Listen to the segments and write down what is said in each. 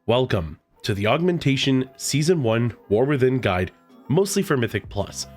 Welcome to the Augmentation Season 1 War Within guide, mostly for Mythic Plus.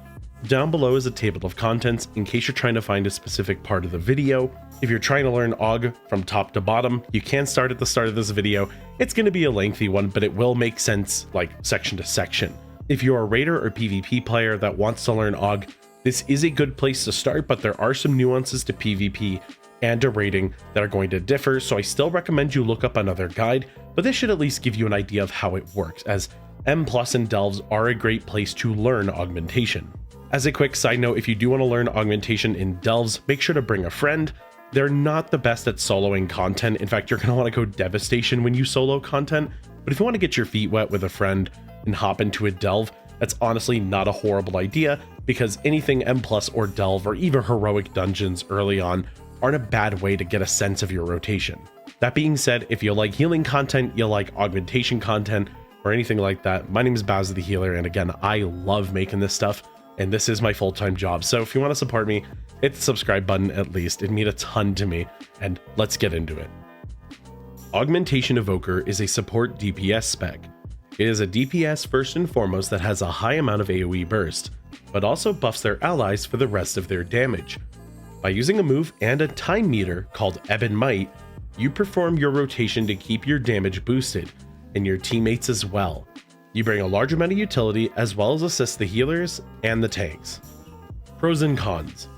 Down below is a table of contents in case you're trying to find a specific part of the video. If you're trying to learn Aug from top to bottom, you can start at the start of this video. It's going to be a lengthy one, but it will make sense like section to section. If you're a raider or PvP player that wants to learn Aug, this is a good place to start, but there are some nuances to PvP and to raiding that are going to differ, so I still recommend you look up another guide, but this should at least give you an idea of how it works, as M+ and Delves are a great place to learn Augmentation. As a quick side note, if you do want to learn Augmentation in Delves, make sure to bring a friend. They're not the best at soloing content. In fact, you're going to want to go Devastation when you solo content, but if you want to get your feet wet with a friend and hop into a Delve, that's honestly not a horrible idea, because anything M+ or Delve or even heroic dungeons early on aren't a bad way to get a sense of your rotation. That being said, if you like healing content, you like augmentation content, or anything like that, my name is Baz the Healer, and again, I love making this stuff, and this is my full-time job, so if you want to support me, hit the subscribe button at least. It'd mean a ton to me, and let's get into it. Augmentation Evoker is a support DPS spec. It is a DPS first and foremost that has a high amount of AoE burst, but also buffs their allies for the rest of their damage. By using a move and a time meter called Ebb and Might, you perform your rotation to keep your damage boosted, and your teammates as well. You bring a large amount of utility as well as assist the healers and the tanks. Pros and cons.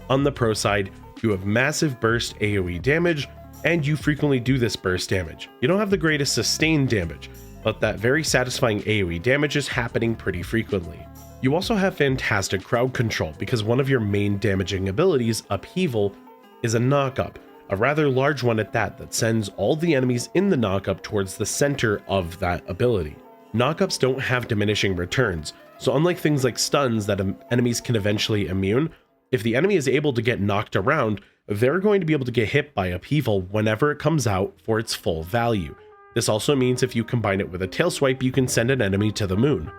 On the pro side, you have massive burst AoE damage, and you frequently do this burst damage. You don't have the greatest sustained damage, but that very satisfying AoE damage is happening pretty frequently. You also have fantastic crowd control because one of your main damaging abilities, Upheaval, is a knockup, a rather large one at that sends all the enemies in the knockup towards the center of that ability. Knockups don't have diminishing returns, so unlike things like stuns that enemies can eventually immune, if the enemy is able to get knocked around, they're going to be able to get hit by Upheaval whenever it comes out for its full value. This also means if you combine it with a tail swipe, you can send an enemy to the moon.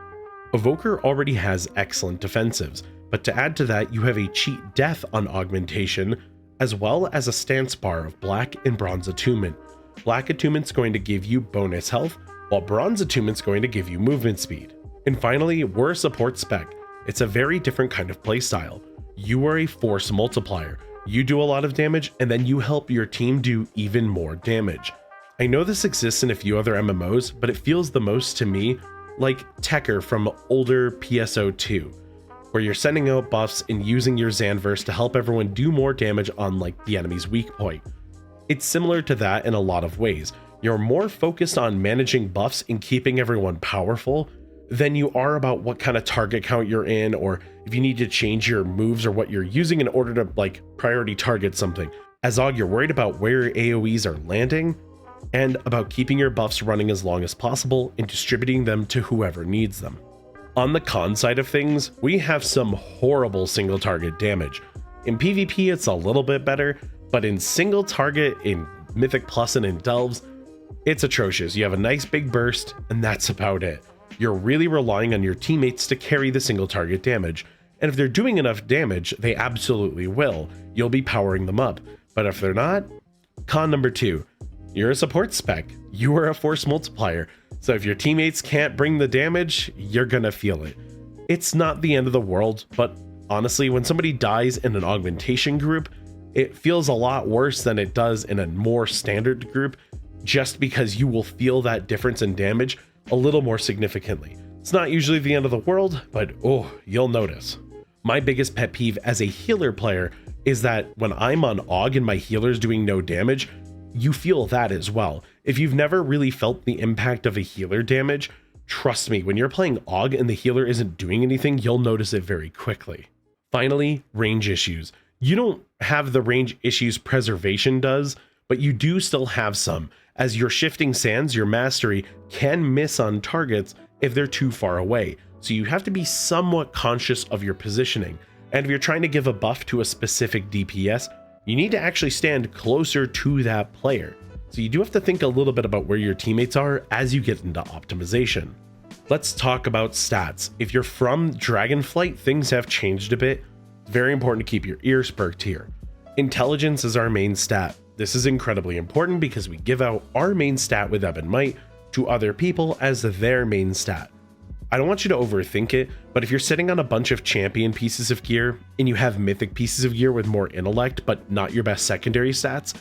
Evoker already has excellent defensives, but to add to that, you have a cheat death on Augmentation, as well as a stance bar of Black and Bronze Attunement. Black Attunement's going to give you bonus health, while Bronze Attunement's going to give you movement speed. And finally, we're a support spec. It's a very different kind of playstyle. You are a force multiplier. You do a lot of damage, and then you help your team do even more damage. I know this exists in a few other MMOs, but it feels the most to me like Tekker from older PSO2, where you're sending out buffs and using your Xanverse to help everyone do more damage on like the enemy's weak point. It's similar to that in a lot of ways. You're more focused on managing buffs and keeping everyone powerful than you are about what kind of target count you're in, or if you need to change your moves or what you're using in order to like priority target something. As Aug, you're worried about where your AoEs are landing, and about keeping your buffs running as long as possible and distributing them to whoever needs them. On the con side of things, we have some horrible single target damage. In PvP it's a little bit better, but in single target, in Mythic Plus and in Delves, it's atrocious. You have a nice big burst, and that's about it. You're really relying on your teammates to carry the single target damage, and if they're doing enough damage, they absolutely will. You'll be powering them up, but if they're not, con number 2. You're a support spec. You are a force multiplier. So if your teammates can't bring the damage, you're gonna feel it. It's not the end of the world, but honestly, when somebody dies in an augmentation group, it feels a lot worse than it does in a more standard group, just because you will feel that difference in damage a little more significantly. It's not usually the end of the world, but oh, you'll notice. My biggest pet peeve as a healer player is that when I'm on Aug and my healer's doing no damage, you feel that as well. If you've never really felt the impact of a healer damage, trust me, when you're playing Aug and the healer isn't doing anything, you'll notice it very quickly. Finally, range issues. You don't have the range issues Preservation does, but you do still have some, as your Shifting Sands, your mastery, can miss on targets if they're too far away. So you have to be somewhat conscious of your positioning. And if you're trying to give a buff to a specific DPS, you need to actually stand closer to that player. So you do have to think a little bit about where your teammates are as you get into optimization. Let's talk about stats. If you're from Dragonflight, things have changed a bit. It's very important to keep your ears perked here. Intelligence is our main stat. This is incredibly important because we give out our main stat with Ebb and Might, to other people as their main stat. I don't want you to overthink it, but if you're sitting on a bunch of champion pieces of gear and you have mythic pieces of gear with more intellect but not your best secondary stats,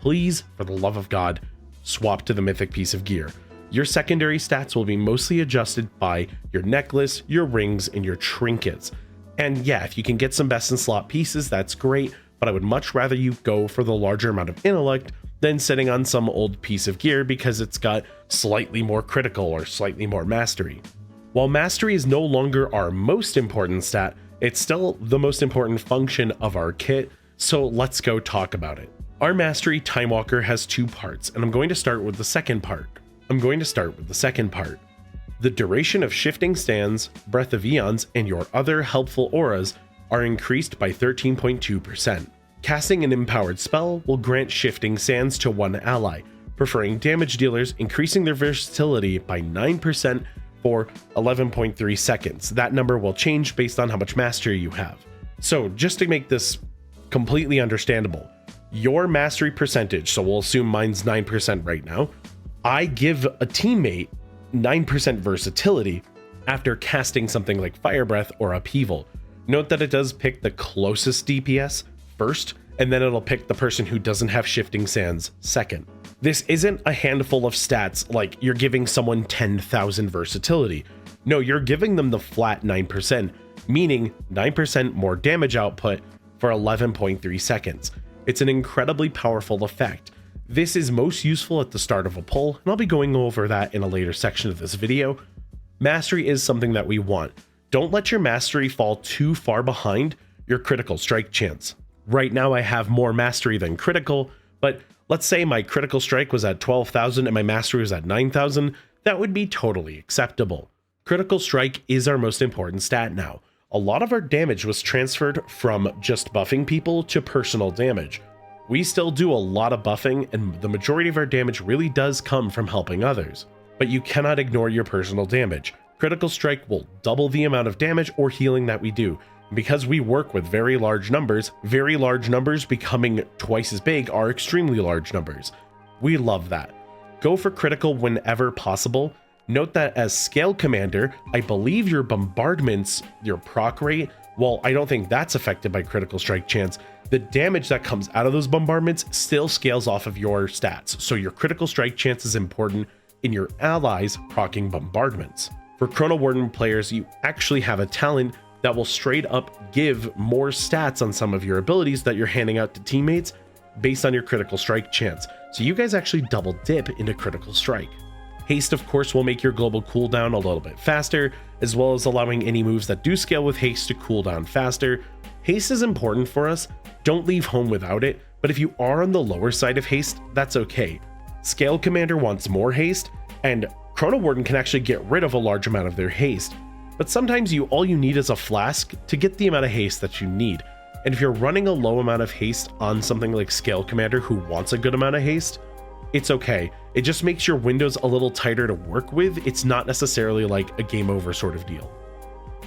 please, for the love of God, swap to the mythic piece of gear. Your secondary stats will be mostly adjusted by your necklace, your rings, and your trinkets. And yeah, if you can get some best in slot pieces, that's great, but I would much rather you go for the larger amount of intellect than sitting on some old piece of gear because it's got slightly more critical or slightly more mastery. While mastery is no longer our most important stat, it's still the most important function of our kit, so let's go talk about it. Our mastery Time Walker has two parts, and I'm going to start with the second part. The duration of shifting stands, Breath of Eons, and your other helpful auras are increased by 13.2%. Casting an empowered spell will grant shifting sands to one ally, preferring damage dealers, increasing their versatility by 9% for 11.3 seconds. That number will change based on how much mastery you have. So just to make this completely understandable, your mastery percentage, so we'll assume mine's 9% right now, I give a teammate 9% versatility after casting something like Fire Breath or Upheaval. Note that it does pick the closest DPS first, and then it'll pick the person who doesn't have shifting sands second. This isn't a handful of stats like you're giving someone 10,000 versatility. No, you're giving them the flat 9%, meaning 9% more damage output for 11.3 seconds. It's an incredibly powerful effect. This is most useful at the start of a pull, and I'll be going over that in a later section of this video. Mastery is something that we want. Don't let your mastery fall too far behind your critical strike chance. Right now I have more mastery than critical, but let's say my critical strike was at 12,000 and my mastery was at 9,000, that would be totally acceptable. Critical strike is our most important stat now. A lot of our damage was transferred from just buffing people to personal damage. We still do a lot of buffing, and the majority of our damage really does come from helping others. But you cannot ignore your personal damage. Critical strike will double the amount of damage or healing that we do. Because we work with very large numbers becoming twice as big are extremely large numbers. We love that. Go for critical whenever possible. Note that as Scalecommander, I believe your bombardments, your proc rate, while I don't think that's affected by critical strike chance, the damage that comes out of those bombardments still scales off of your stats. So your critical strike chance is important in your allies proccing bombardments. For Chronowarden players, you actually have a talent that will straight up give more stats on some of your abilities that you're handing out to teammates based on your critical strike chance. So you guys actually double dip into critical strike. Haste, of course, will make your global cooldown a little bit faster, as well as allowing any moves that do scale with haste to cool down faster. Haste is important for us. Don't leave home without it, but if you are on the lower side of haste, that's okay. Scalecommander wants more haste, and Chronowarden can actually get rid of a large amount of their haste. But sometimes all you need is a flask to get the amount of haste that you need. And if you're running a low amount of haste on something like Scalecommander who wants a good amount of haste, it's okay. It just makes your windows a little tighter to work with. It's not necessarily like a game over sort of deal.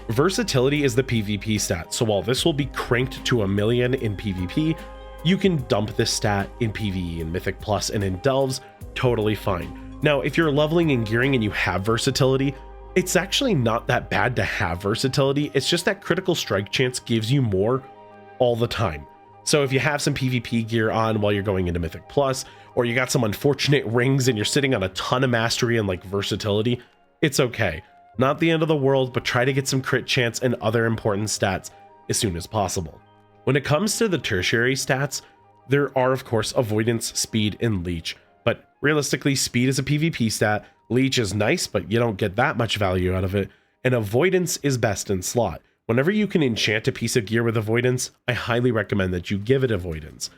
Versatility is the PvP stat, so while this will be cranked to 1,000,000 in PvP, you can dump this stat in PvE and Mythic Plus and in Delves, totally fine. Now, if you're leveling and gearing and you have versatility, it's actually not that bad to have versatility. It's just that critical strike chance gives you more all the time. So if you have some PvP gear on while you're going into Mythic Plus, or you got some unfortunate rings and you're sitting on a ton of mastery and like versatility, it's okay. Not the end of the world, but try to get some crit chance and other important stats as soon as possible. When it comes to the tertiary stats, there are of course avoidance, speed, and leech. But realistically, speed is a PvP stat, leech is nice, but you don't get that much value out of it, and avoidance is best in slot. Whenever you can enchant a piece of gear with avoidance, I highly recommend that you give it avoidance.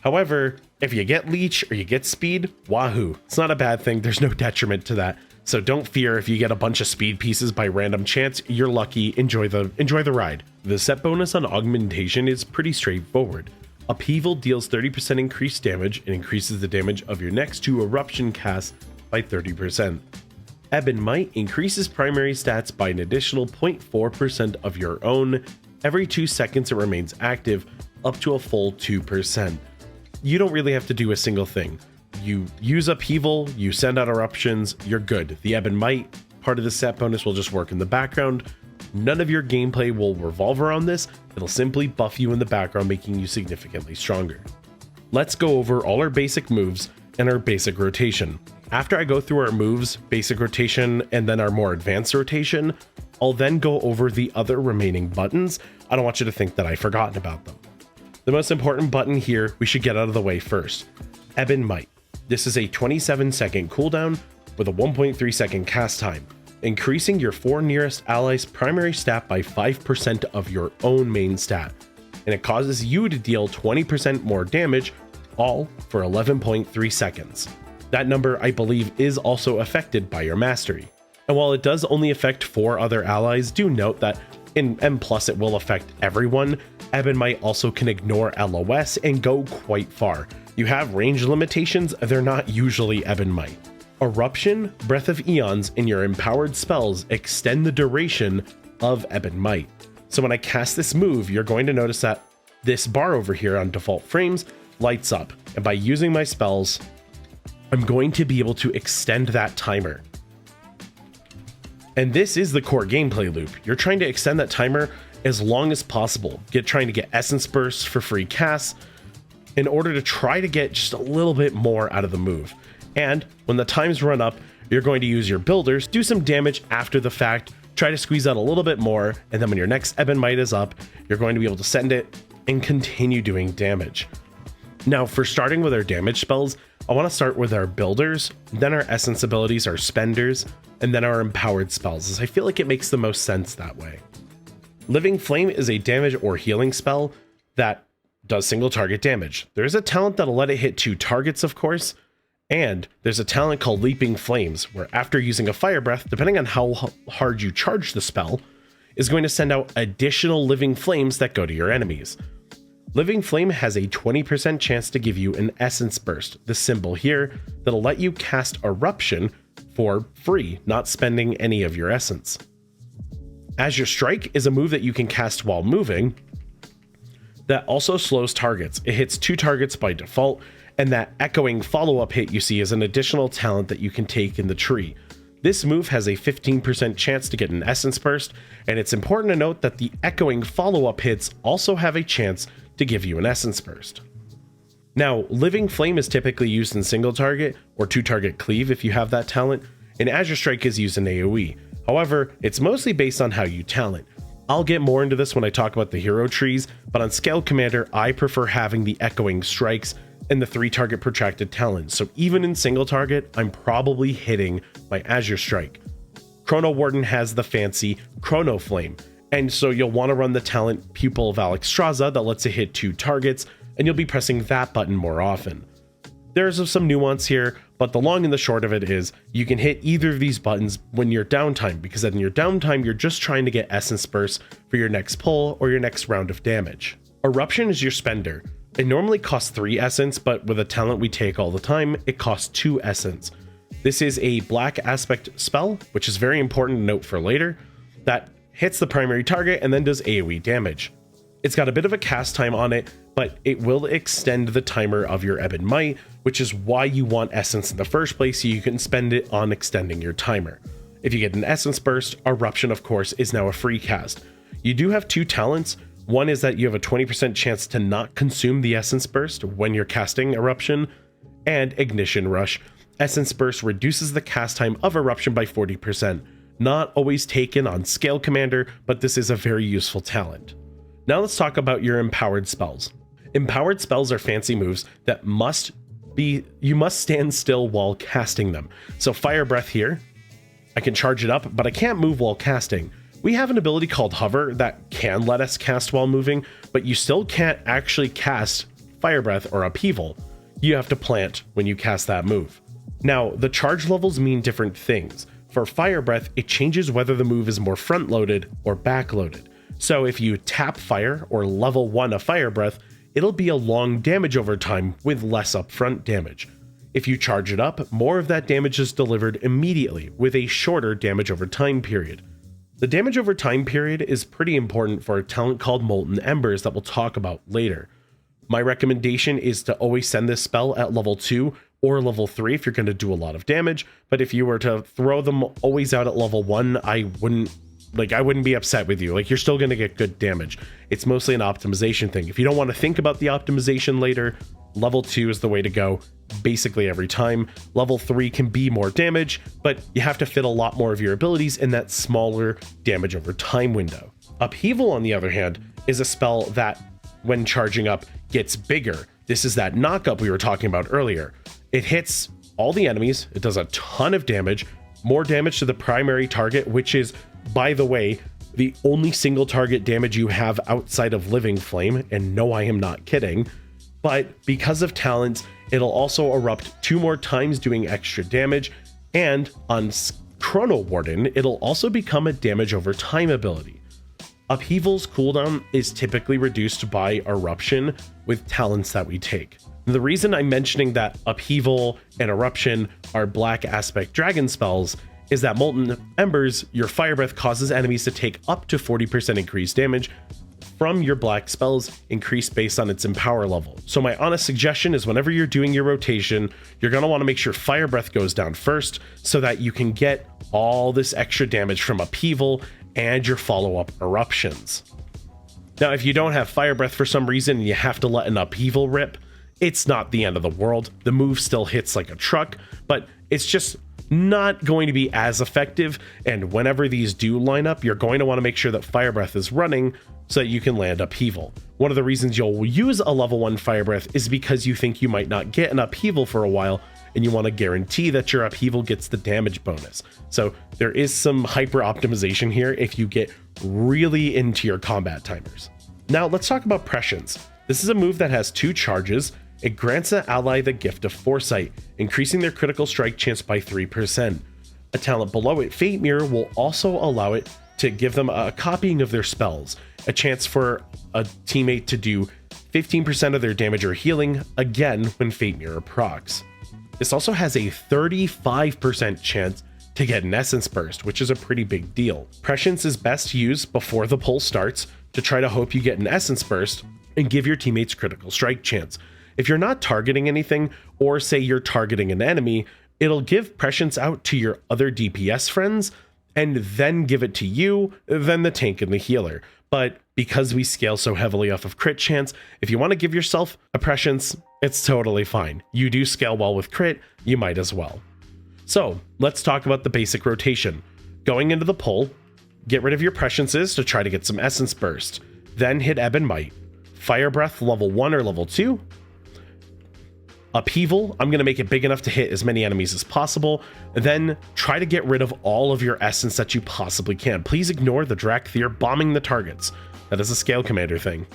However, if you get leech or you get speed, wahoo, it's not a bad thing, there's no detriment to that. So don't fear if you get a bunch of speed pieces by random chance, you're lucky, enjoy the ride. The set bonus on augmentation is pretty straightforward. Upheaval deals 30% increased damage and increases the damage of your next 2 eruption casts by 30%. Ebb and Might increases primary stats by an additional 0.4% of your own. Every 2 seconds it remains active, up to a full 2%. You don't really have to do a single thing. You use upheaval, you send out eruptions, you're good. The ebb and might part of the set bonus will just work in the background. None of your gameplay will revolve around this. It'll simply buff you in the background, making you significantly stronger. Let's go over all our basic moves and our basic rotation. After I go through our moves, basic rotation, and then our more advanced rotation, I'll then go over the other remaining buttons. I don't want you to think that I've forgotten about them. The most important button here we should get out of the way first. Ebb and Might. This is a 27-second cooldown with a 1.3 second cast time, increasing your 4 nearest allies' primary stat by 5% of your own main stat, and it causes you to deal 20% more damage, all for 11.3 seconds. That number, I believe, is also affected by your mastery. And while it does only affect 4 other allies, do note that in M+ it will affect everyone. Ebb and Might also can ignore LOS and go quite far. You have range limitations, they're not usually Ebb and Might. Eruption, Breath of Eons, and your empowered spells extend the duration of Ebb and Might. So when I cast this move, you're going to notice that this bar over here on default frames lights up. And by using my spells, I'm going to be able to extend that timer. And this is the core gameplay loop. You're trying to extend that timer as long as possible. Trying to get essence bursts for free casts in order to try to get just a little bit more out of the move. And when the times run up, you're going to use your builders, do some damage after the fact, try to squeeze out a little bit more, and then when your next Ebb and Might is up, you're going to be able to send it and continue doing damage. Now, for starting with our damage spells, I want to start with our builders, then our essence abilities, our spenders, and then our empowered spells, as I feel like it makes the most sense that way. Living Flame is a damage or healing spell that does single target damage. There is a talent that'll let it hit 2 targets, of course, and there's a talent called Leaping Flames, where after using a fire breath, depending on how hard you charge the spell, is going to send out additional living flames that go to your enemies. Living Flame has a 20% chance to give you an essence burst, the symbol here, that'll let you cast Eruption for free, not spending any of your essence. Azure Strike is a move that you can cast while moving that also slows targets. It hits 2 targets by default, and that echoing follow-up hit you see is an additional talent that you can take in the tree. This move has a 15% chance to get an essence burst, and it's important to note that the echoing follow-up hits also have a chance to give you an essence burst. Now, Living Flame is typically used in single target or 2 target cleave if you have that talent, and Azure Strike is used in AoE. However, it's mostly based on how you talent. I'll get more into this when I talk about the hero trees, but on Scalecommander, I prefer having the echoing strikes and the 3 target protracted talent, so even in single target, I'm probably hitting my Azure Strike. Chronowarden has the fancy Chrono Flame, and so you'll want to run the talent Pupil of Alexstrasza that lets it hit 2 targets, and you'll be pressing that button more often. There's some nuance here, but the long and the short of it is you can hit either of these buttons when you're downtime, because in your downtime, you're just trying to get essence bursts for your next pull or your next round of damage. Eruption is your spender. It normally costs 3 essence, but with a talent we take all the time, it costs 2 essence. This is a black aspect spell, which is very important to note for later, that hits the primary target and then does AoE damage. It's got a bit of a cast time on it, but it will extend the timer of your Ebb and Might, which is why you want essence in the first place, so you can spend it on extending your timer. If you get an essence burst, Eruption of course is now a free cast. You do have 2 talents. One is that you have a 20% chance to not consume the essence burst when you're casting Eruption, and Ignition Rush. Essence burst reduces the cast time of Eruption by 40%. Not always taken on Scalecommander, but this is a very useful talent. Now let's talk about your empowered spells. Empowered spells are fancy moves that you must stand still while casting them. So Fire Breath here, I can charge it up, but I can't move while casting. We have an ability called Hover that can let us cast while moving, but you still can't actually cast Fire Breath or Upheaval. You have to plant when you cast that move. Now, the charge levels mean different things. For Fire Breath, it changes whether the move is more front-loaded or back-loaded. So if you tap Fire or level 1 a Fire Breath, it'll be a long damage over time with less upfront damage. If you charge it up, more of that damage is delivered immediately with a shorter damage over time period. The damage over time period is pretty important for a talent called Molten Embers that we'll talk about later. My recommendation is to always send this spell at level 2 or level 3 if you're going to do a lot of damage. But if you were to throw them always out at level 1, I wouldn't be upset with you. Like, you're still going to get good damage. It's mostly an optimization thing. If you don't want to think about the optimization later, level 2 is the way to go basically every time. Level 3 can be more damage, but you have to fit a lot more of your abilities in that smaller damage over time window. Upheaval, on the other hand, is a spell that, when charging up, gets bigger. This is that knock-up we were talking about earlier. It hits all the enemies, it does a ton of damage, more damage to the primary target, which is, by the way, the only single target damage you have outside of Living Flame, and no, I am not kidding. But because of talents, it'll also erupt 2 more times doing extra damage, and on Chronowarden, it'll also become a damage over time ability. Upheaval's cooldown is typically reduced by eruption with talents that we take. The reason I'm mentioning that Upheaval and Eruption are Black Aspect Dragon spells is that Molten Embers, your Fire Breath, causes enemies to take up to 40% increased damage from your black spells, increased based on its empower level. So my honest suggestion is whenever you're doing your rotation, you're going to want to make sure Fire Breath goes down first so that you can get all this extra damage from Upheaval and your follow-up eruptions. Now, if you don't have Fire Breath for some reason and you have to let an Upheaval rip, it's not the end of the world. The move still hits like a truck, but it's just not going to be as effective, and whenever these do line up, you're going to want to make sure that Fire Breath is running so that you can land Upheaval. One of the reasons you'll use a level 1 Fire Breath is because you think you might not get an Upheaval for a while, and you want to guarantee that your Upheaval gets the damage bonus. So there is some hyper optimization here if you get really into your combat timers. Now let's talk about Prescience. This is a move that has 2 charges. It grants an ally the gift of Foresight, increasing their critical strike chance by 3%. A talent below it, Fate Mirror, will also allow it to give them a copying of their spells, a chance for a teammate to do 15% of their damage or healing, again when Fate Mirror procs. This also has a 35% chance to get an Essence Burst, which is a pretty big deal. Prescience is best used before the pull starts to try to hope you get an Essence Burst and give your teammates critical strike chance. If you're not targeting anything, or say you're targeting an enemy, it'll give Prescience out to your other DPS friends, and then give it to you, then the tank and the healer. But because we scale so heavily off of crit chance, if you want to give yourself a Prescience, it's totally fine. You do scale well with crit, you might as well. So let's talk about the basic rotation. Going into the pull, get rid of your Presciences to try to get some Essence Burst, then hit Ebb and Might. Fire Breath level 1 or level 2. Upheaval, I'm going to make it big enough to hit as many enemies as possible, and then try to get rid of all of your essence that you possibly can. Please ignore the Drakthir bombing the targets. That is a Scalecommander thing.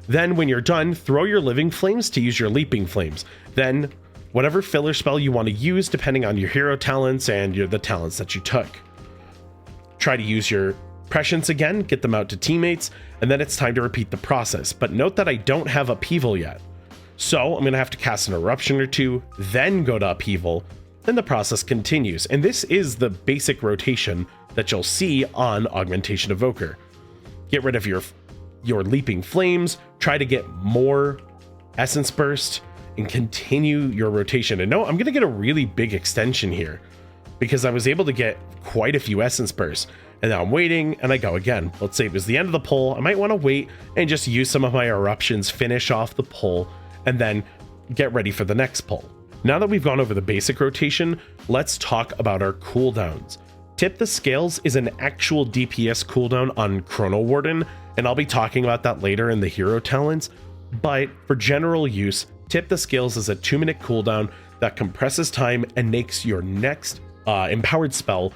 Then when you're done, throw your Living Flames to use your Leaping Flames. Then whatever filler spell you want to use depending on your hero talents and the talents that you took. Try to use your Prescience again, get them out to teammates, and then it's time to repeat the process. But note that I don't have Upheaval yet. So I'm going to have to cast an Eruption or 2, then go to Upheaval, then the process continues. And this is the basic rotation that you'll see on Augmentation Evoker. Get rid of your Leaping Flames, try to get more Essence Burst, and continue your rotation. And no, I'm going to get a really big extension here because I was able to get quite a few Essence Bursts. And now I'm waiting, and I go again. Let's say it was the end of the pull. I might want to wait and just use some of my Eruptions, finish off the pull, and then get ready for the next pull. Now that we've gone over the basic rotation, let's talk about our cooldowns. Tip the Scales is an actual DPS cooldown on Chronowarden, and I'll be talking about that later in the hero talents, but for general use, Tip the Scales is a 2-minute cooldown that compresses time and makes your next empowered spell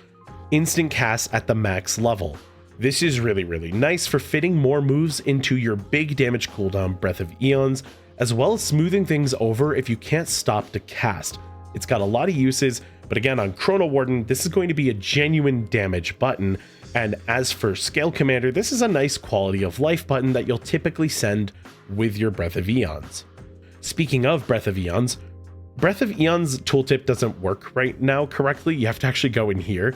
instant cast at the max level. This is really nice for fitting more moves into your big damage cooldown Breath of Eons, as well as smoothing things over if you can't stop to cast. It's got a lot of uses, but again, on Chronowarden, this is going to be a genuine damage button, and as for Scalecommander, this is a nice quality of life button that you'll typically send with your Breath of Eons. Speaking of Breath of Eons tooltip doesn't work right now correctly. You have to actually go in here.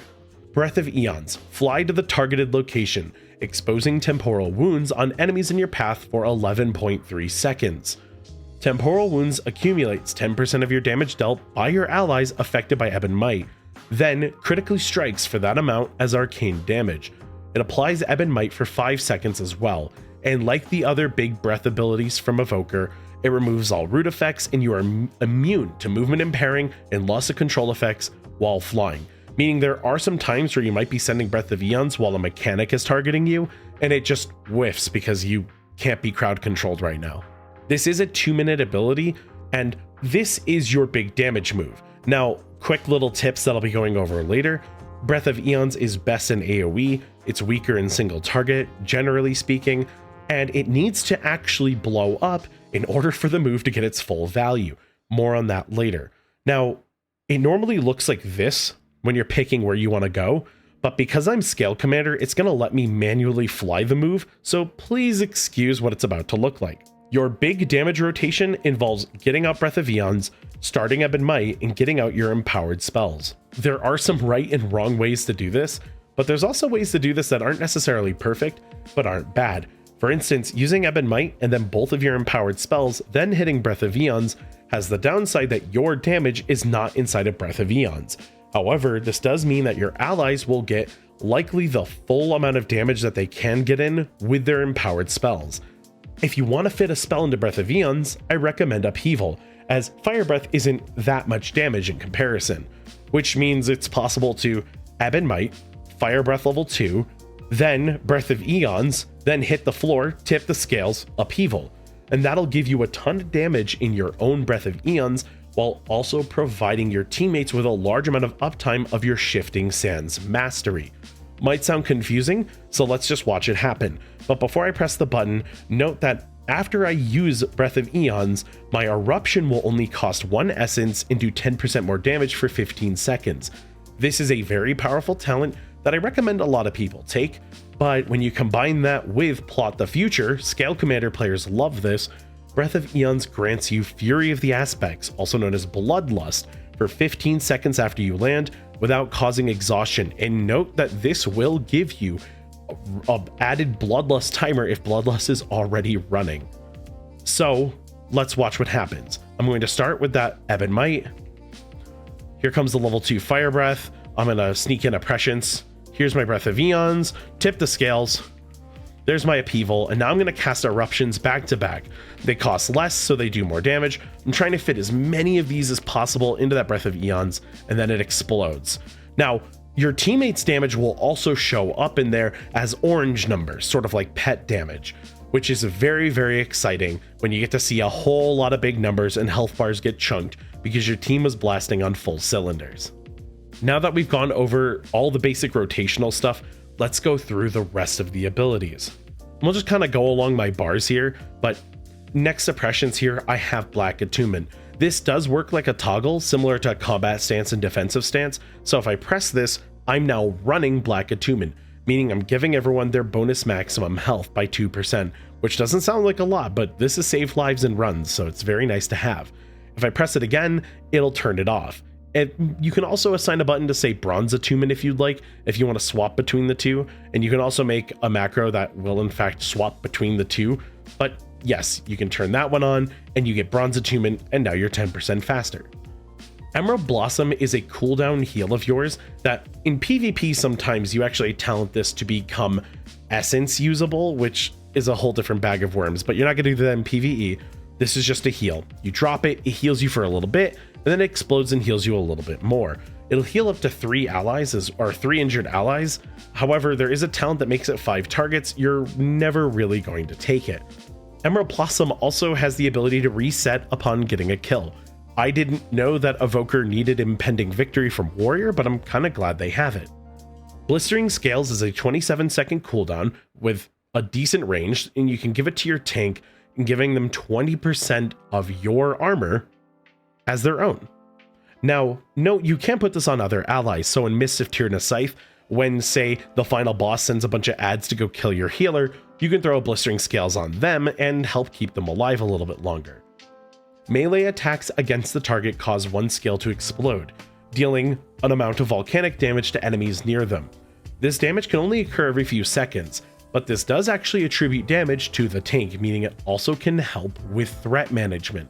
Breath of Eons, fly to the targeted location, exposing temporal wounds on enemies in your path for 11.3 seconds. Temporal Wounds accumulates 10% of your damage dealt by your allies affected by Ebb and Might, then critically strikes for that amount as arcane damage. It applies Ebb and Might for 5 seconds as well, and like the other big breath abilities from Evoker, it removes all root effects and you are immune to movement impairing and loss of control effects while flying. Meaning there are some times where you might be sending Breath of Eons while a mechanic is targeting you, and it just whiffs because you can't be crowd controlled right now. This is a 2-minute ability, and this is your big damage move. Now, quick little tips that I'll be going over later. Breath of Eons is best in AoE, it's weaker in single target, generally speaking, and it needs to actually blow up in order for the move to get its full value. More on that later. Now, it normally looks like this when you're picking where you want to go, but because I'm Scalecommander, it's going to let me manually fly the move, so please excuse what it's about to look like. Your big damage rotation involves getting out Breath of Eons, starting Ebb and Might, and getting out your empowered spells. There are some right and wrong ways to do this, but there's also ways to do this that aren't necessarily perfect, but aren't bad. For instance, using Ebb and Might and then both of your empowered spells, then hitting Breath of Eons, has the downside that your damage is not inside of Breath of Eons. However, this does mean that your allies will get likely the full amount of damage that they can get in with their empowered spells. If you want to fit a spell into Breath of Eons, I recommend Upheaval, as Fire Breath isn't that much damage in comparison, which means it's possible to Ebb and Might, Fire Breath level 2, then Breath of Eons, then hit the floor, tip the scales, Upheaval, and that'll give you a ton of damage in your own Breath of Eons while also providing your teammates with a large amount of uptime of your Shifting Sands mastery. Might sound confusing, so let's just watch it happen. But before I press the button, note that after I use Breath of Eons, my Eruption will only cost 1 essence and do 10% more damage for 15 seconds. This is a very powerful talent that I recommend a lot of people take, but when you combine that with Plot the Future, Scalecommander players love this, Breath of Eons grants you Fury of the Aspects, also known as Bloodlust, for 15 seconds after you land without causing exhaustion, and note that this will give you an added Bloodlust timer if Bloodlust is already running. So let's watch what happens. I'm going to start with that Ebb and Might. Here comes the level 2 Fire Breath. I'm going to sneak in a Prescience. Here's my Breath of Eons, tip the scales. There's my Upheaval, and now I'm going to cast Eruptions back to back. They cost less, so they do more damage. I'm trying to fit as many of these as possible into that Breath of Eons, and then it explodes. Now, your teammates' damage will also show up in there as orange numbers, sort of like pet damage, which is very, very exciting when you get to see a whole lot of big numbers and health bars get chunked because your team was blasting on full cylinders. Now that we've gone over all the basic rotational stuff, let's go through the rest of the abilities. We'll just kind of go along my bars here, but next to Prescience here, I have Black Attunement. This does work like a toggle, similar to a combat stance and defensive stance, so if I press this, I'm now running Black Attunement, meaning I'm giving everyone their bonus maximum health by 2%, which doesn't sound like a lot, but this is save lives and runs, so it's very nice to have. If I press it again, it'll turn it off. And you can also assign a button to say Bronze Attunement if you'd like, if you want to swap between the two, and you can also make a macro that will in fact swap between the two, but yes, you can turn that one on and you get Bronze Attunement, and now you're 10% faster. Emerald Blossom is a cooldown heal of yours that in PvP sometimes you actually talent this to become essence usable, which is a whole different bag of worms, but you're not going to do that in PvE. This is just a heal. You drop it, it heals you for a little bit, and then it explodes and heals you a little bit more. It'll heal up to 3 allies, or 3 injured allies. However, there is a talent that makes it 5 targets. You're never really going to take it. Emerald Blossom also has the ability to reset upon getting a kill. I didn't know that Evoker needed Impending Victory from Warrior, but I'm kind of glad they have it. Blistering Scales is a 27-second cooldown with a decent range, and you can give it to your tank, and giving them 20% of your armor as their own. Now, note you can't put this on other allies, so in Mists of Tyrna Scythe, when, say, the final boss sends a bunch of adds to go kill your healer, you can throw Blistering Scales on them and help keep them alive a little bit longer. Melee attacks against the target cause 1 scale to explode, dealing an amount of volcanic damage to enemies near them. This damage can only occur every few seconds. but this does actually attribute damage to the tank, meaning it also can help with threat management.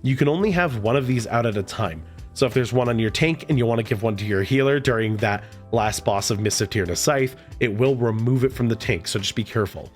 You can only have one of these out at a time, so if there's one on your tank and you want to give one to your healer during that last boss of Mist of Tyrannus Scythe, it will remove it from the tank, so just be careful.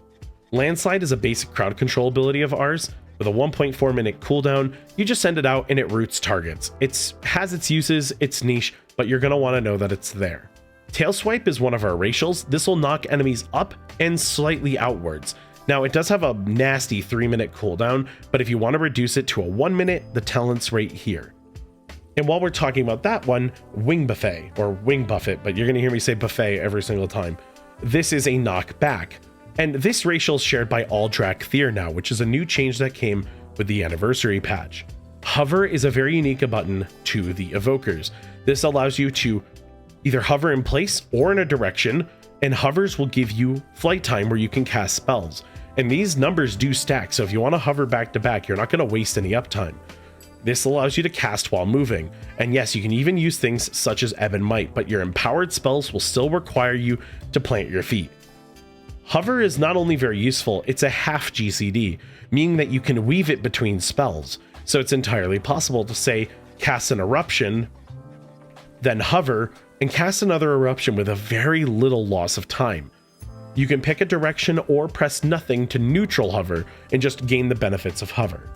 Landslide is a basic crowd control ability of ours. With a 1.4 minute cooldown, you just send it out and it roots targets. It has its uses, it's niche, but you're going to want to know that it's there. Tail Swipe is one of our racials. This will knock enemies up and slightly outwards. Now, it does have a nasty 3-minute cooldown, but if you want to reduce it to a 1 minute, the talent's right here. And while we're talking about that one, Wing Buffet, or Wing Buffet, but you're going to hear me say buffet every single time. This is a knockback. And this racial is shared by all Drakthir now, which is a new change that came with the anniversary patch. Hover is a very unique button to the evokers. This allows you to either hover in place or in a direction, and hovers will give you flight time where you can cast spells. And these numbers do stack, so if you want to hover back to back, you're not going to waste any uptime. This allows you to cast while moving. And yes, you can even use things such as Ebb and Might, but your empowered spells will still require you to plant your feet. Hover is not only very useful, it's a half GCD, meaning that you can weave it between spells. So it's entirely possible to say, cast an eruption, then hover, and cast another eruption with a very little loss of time. You can pick a direction or press nothing to neutral hover and just gain the benefits of hover.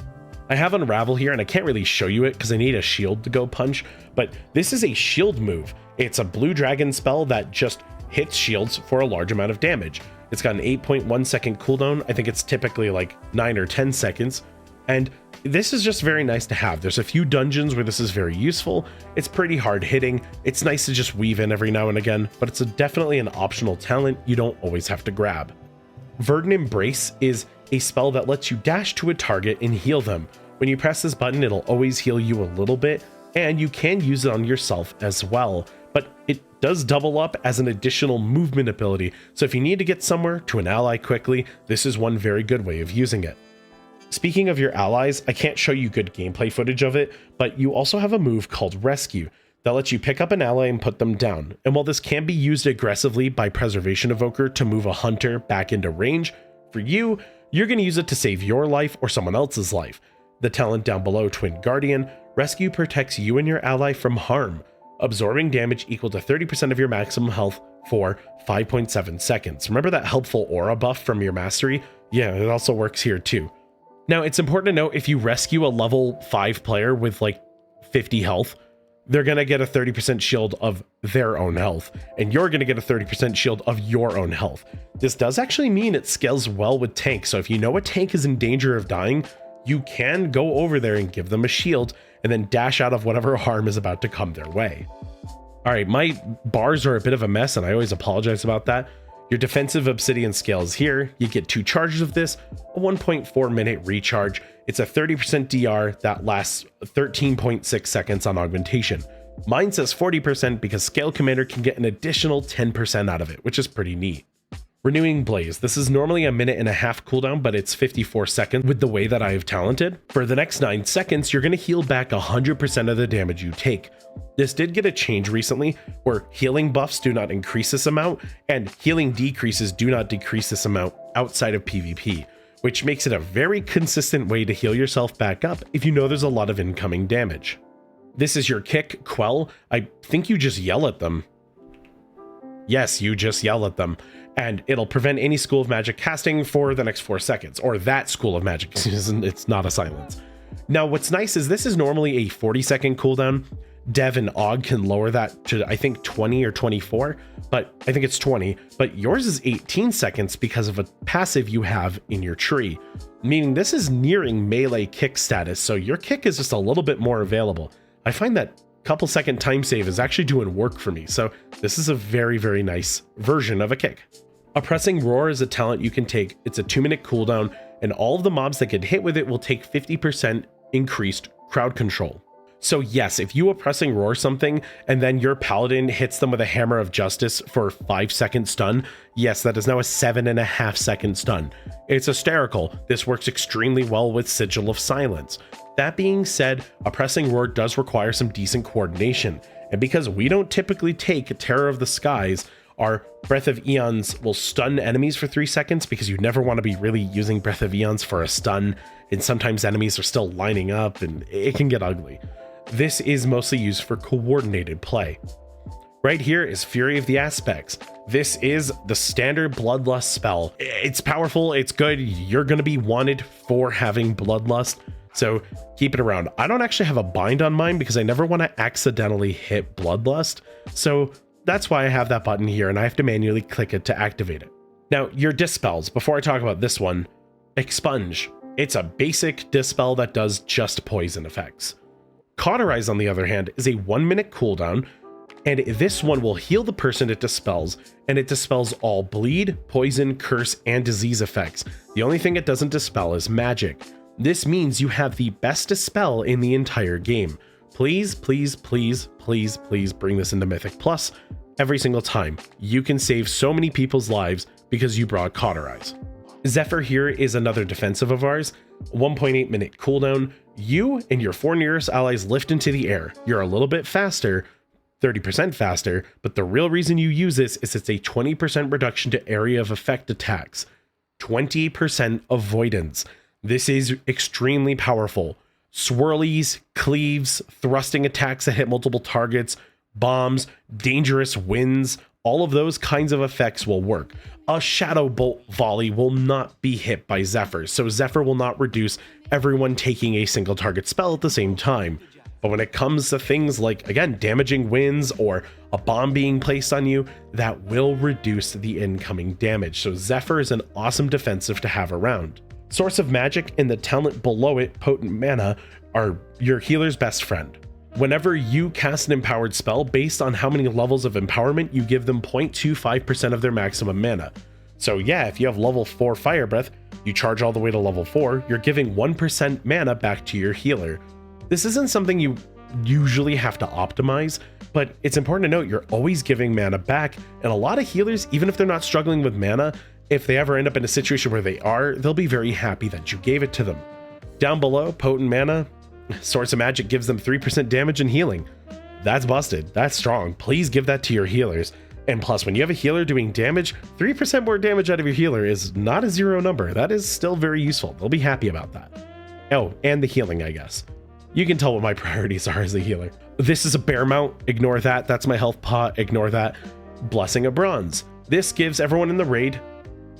I have Unravel here and I can't really show you it because I need a shield to go punch, but this is a shield move. It's a blue dragon spell that just hits shields for a large amount of damage. It's got an 8.1 second cooldown. I think it's typically like 9 or 10 seconds. And this is just very nice to have. There's a few dungeons where this is very useful. It's pretty hard hitting. It's nice to just weave in every now and again, but it's definitely an optional talent you don't always have to grab. Verdant Embrace is a spell that lets you dash to a target and heal them. When you press this button, it'll always heal you a little bit, and you can use it on yourself as well. But it does double up as an additional movement ability, so if you need to get somewhere to an ally quickly, this is one very good way of using it. Speaking of your allies, I can't show you good gameplay footage of it, but you also have a move called Rescue that lets you pick up an ally and put them down. And while this can be used aggressively by Preservation Evoker to move a hunter back into range, for you, you're going to use it to save your life or someone else's life. The talent down below, Twin Guardian, Rescue protects you and your ally from harm, absorbing damage equal to 30% of your maximum health for 5.7 seconds. Remember that helpful aura buff from your mastery? Yeah, it also works here too. Now, it's important to note if you rescue a level 5 player with like 50 health, they're going to get a 30% shield of their own health, and you're going to get a 30% shield of your own health. This does actually mean it scales well with tanks, so if you know a tank is in danger of dying, you can go over there and give them a shield and then dash out of whatever harm is about to come their way. All right, my bars are a bit of a mess, and I always apologize about that. Your defensive obsidian scale is here. You get 2 charges of this, a 1.4 minute recharge. It's a 30% DR that lasts 13.6 seconds on augmentation. Mine says 40% because Scalecommander can get an additional 10% out of it, which is pretty neat. Renewing Blaze. This is normally a 1.5 minute cooldown, but it's 54 seconds with the way that I have talented. For the next 9 seconds, you're going to heal back 100% of the damage you take. This did get a change recently where healing buffs do not increase this amount and healing decreases do not decrease this amount outside of PvP, which makes it a very consistent way to heal yourself back up if you know there's a lot of incoming damage. This is your kick, Quell. I think you just yell at them. Yes, you just yell at them. And it'll prevent any School of Magic casting for the next 4 seconds, or that School of Magic. It's not a silence. Now, what's nice is this is normally a 40-second cooldown. Dev and Og can lower that to, I think, 20 or 24, but I think it's 20. But yours is 18 seconds because of a passive you have in your tree, meaning this is nearing melee kick status, so your kick is just a little bit more available. I find that couple second time save is actually doing work for me, so this is a very, very nice version of a kick. Oppressing Roar is a talent you can take. It's a 2-minute cooldown, and all of the mobs that get hit with it will take 50% increased crowd control. So yes, if you Oppressing Roar something and then your paladin hits them with a Hammer of Justice for 5-second stun, yes, that is now a 7.5 second stun. It's hysterical. This works extremely well with Sigil of Silence. That being said, Oppressing Roar does require some decent coordination, and because we don't typically take Terror of the Skies, are Breath of Eons will stun enemies for 3 seconds, because you never want to be really using Breath of Eons for a stun, and sometimes enemies are still lining up and it can get ugly. This is mostly used for coordinated play. Right here is Fury of the Aspects. This is the standard Bloodlust spell. It's powerful, it's good, you're going to be wanted for having Bloodlust, so keep it around. I don't actually have a bind on mine because I never want to accidentally hit Bloodlust, so that's why I have that button here and I have to manually click it to activate it. Now, your dispels, before I talk about this one, Expunge. It's a basic dispel that does just poison effects. Cauterize, on the other hand, is a 1-minute cooldown, and this one will heal the person it dispels, and it dispels all bleed, poison, curse, and disease effects. The only thing it doesn't dispel is magic. This means you have the best dispel in the entire game. Please, please, please, please, please bring this into Mythic Plus every single time. You can save so many people's lives because you brought Cauterize. Zephyr here is another defensive of ours. 1.8-minute cooldown. You and your 4 nearest allies lift into the air. You're a little bit faster, 30% faster, but the real reason you use this is it's a 20% reduction to area of effect attacks. 20% avoidance. This is extremely powerful. Swirlies, cleaves, thrusting attacks that hit multiple targets, bombs, dangerous winds, all of those kinds of effects will work. A Shadow Bolt volley will not be hit by Zephyr, so Zephyr will not reduce everyone taking a single target spell at the same time. But when it comes to things like, again, damaging winds or a bomb being placed on you, that will reduce the incoming damage. So Zephyr is an awesome defensive to have around. Source of Magic and the talent below it, Potent Mana, are your healer's best friend. Whenever you cast an empowered spell, based on how many levels of empowerment, you give them 0.25% of their maximum mana. So yeah, if you have level 4 Fire Breath, you charge all the way to level 4, you're giving 1% mana back to your healer. This isn't something you usually have to optimize, but it's important to note you're always giving mana back, and a lot of healers, even if they're not struggling with mana, if they ever end up in a situation where they are, they'll be very happy that you gave it to them. Down below, Potent Mana, Source of Magic gives them 3% damage and healing. That's busted, that's strong. Please give that to your healers. And plus, when you have a healer doing damage, 3% more damage out of your healer is not a 0 number. That is still very useful. They'll be happy about that. Oh, and the healing, I guess. You can tell what my priorities are as a healer. This is a bear mount, ignore that. That's my health pot, ignore that. Blessing of Bronze. This gives everyone in the raid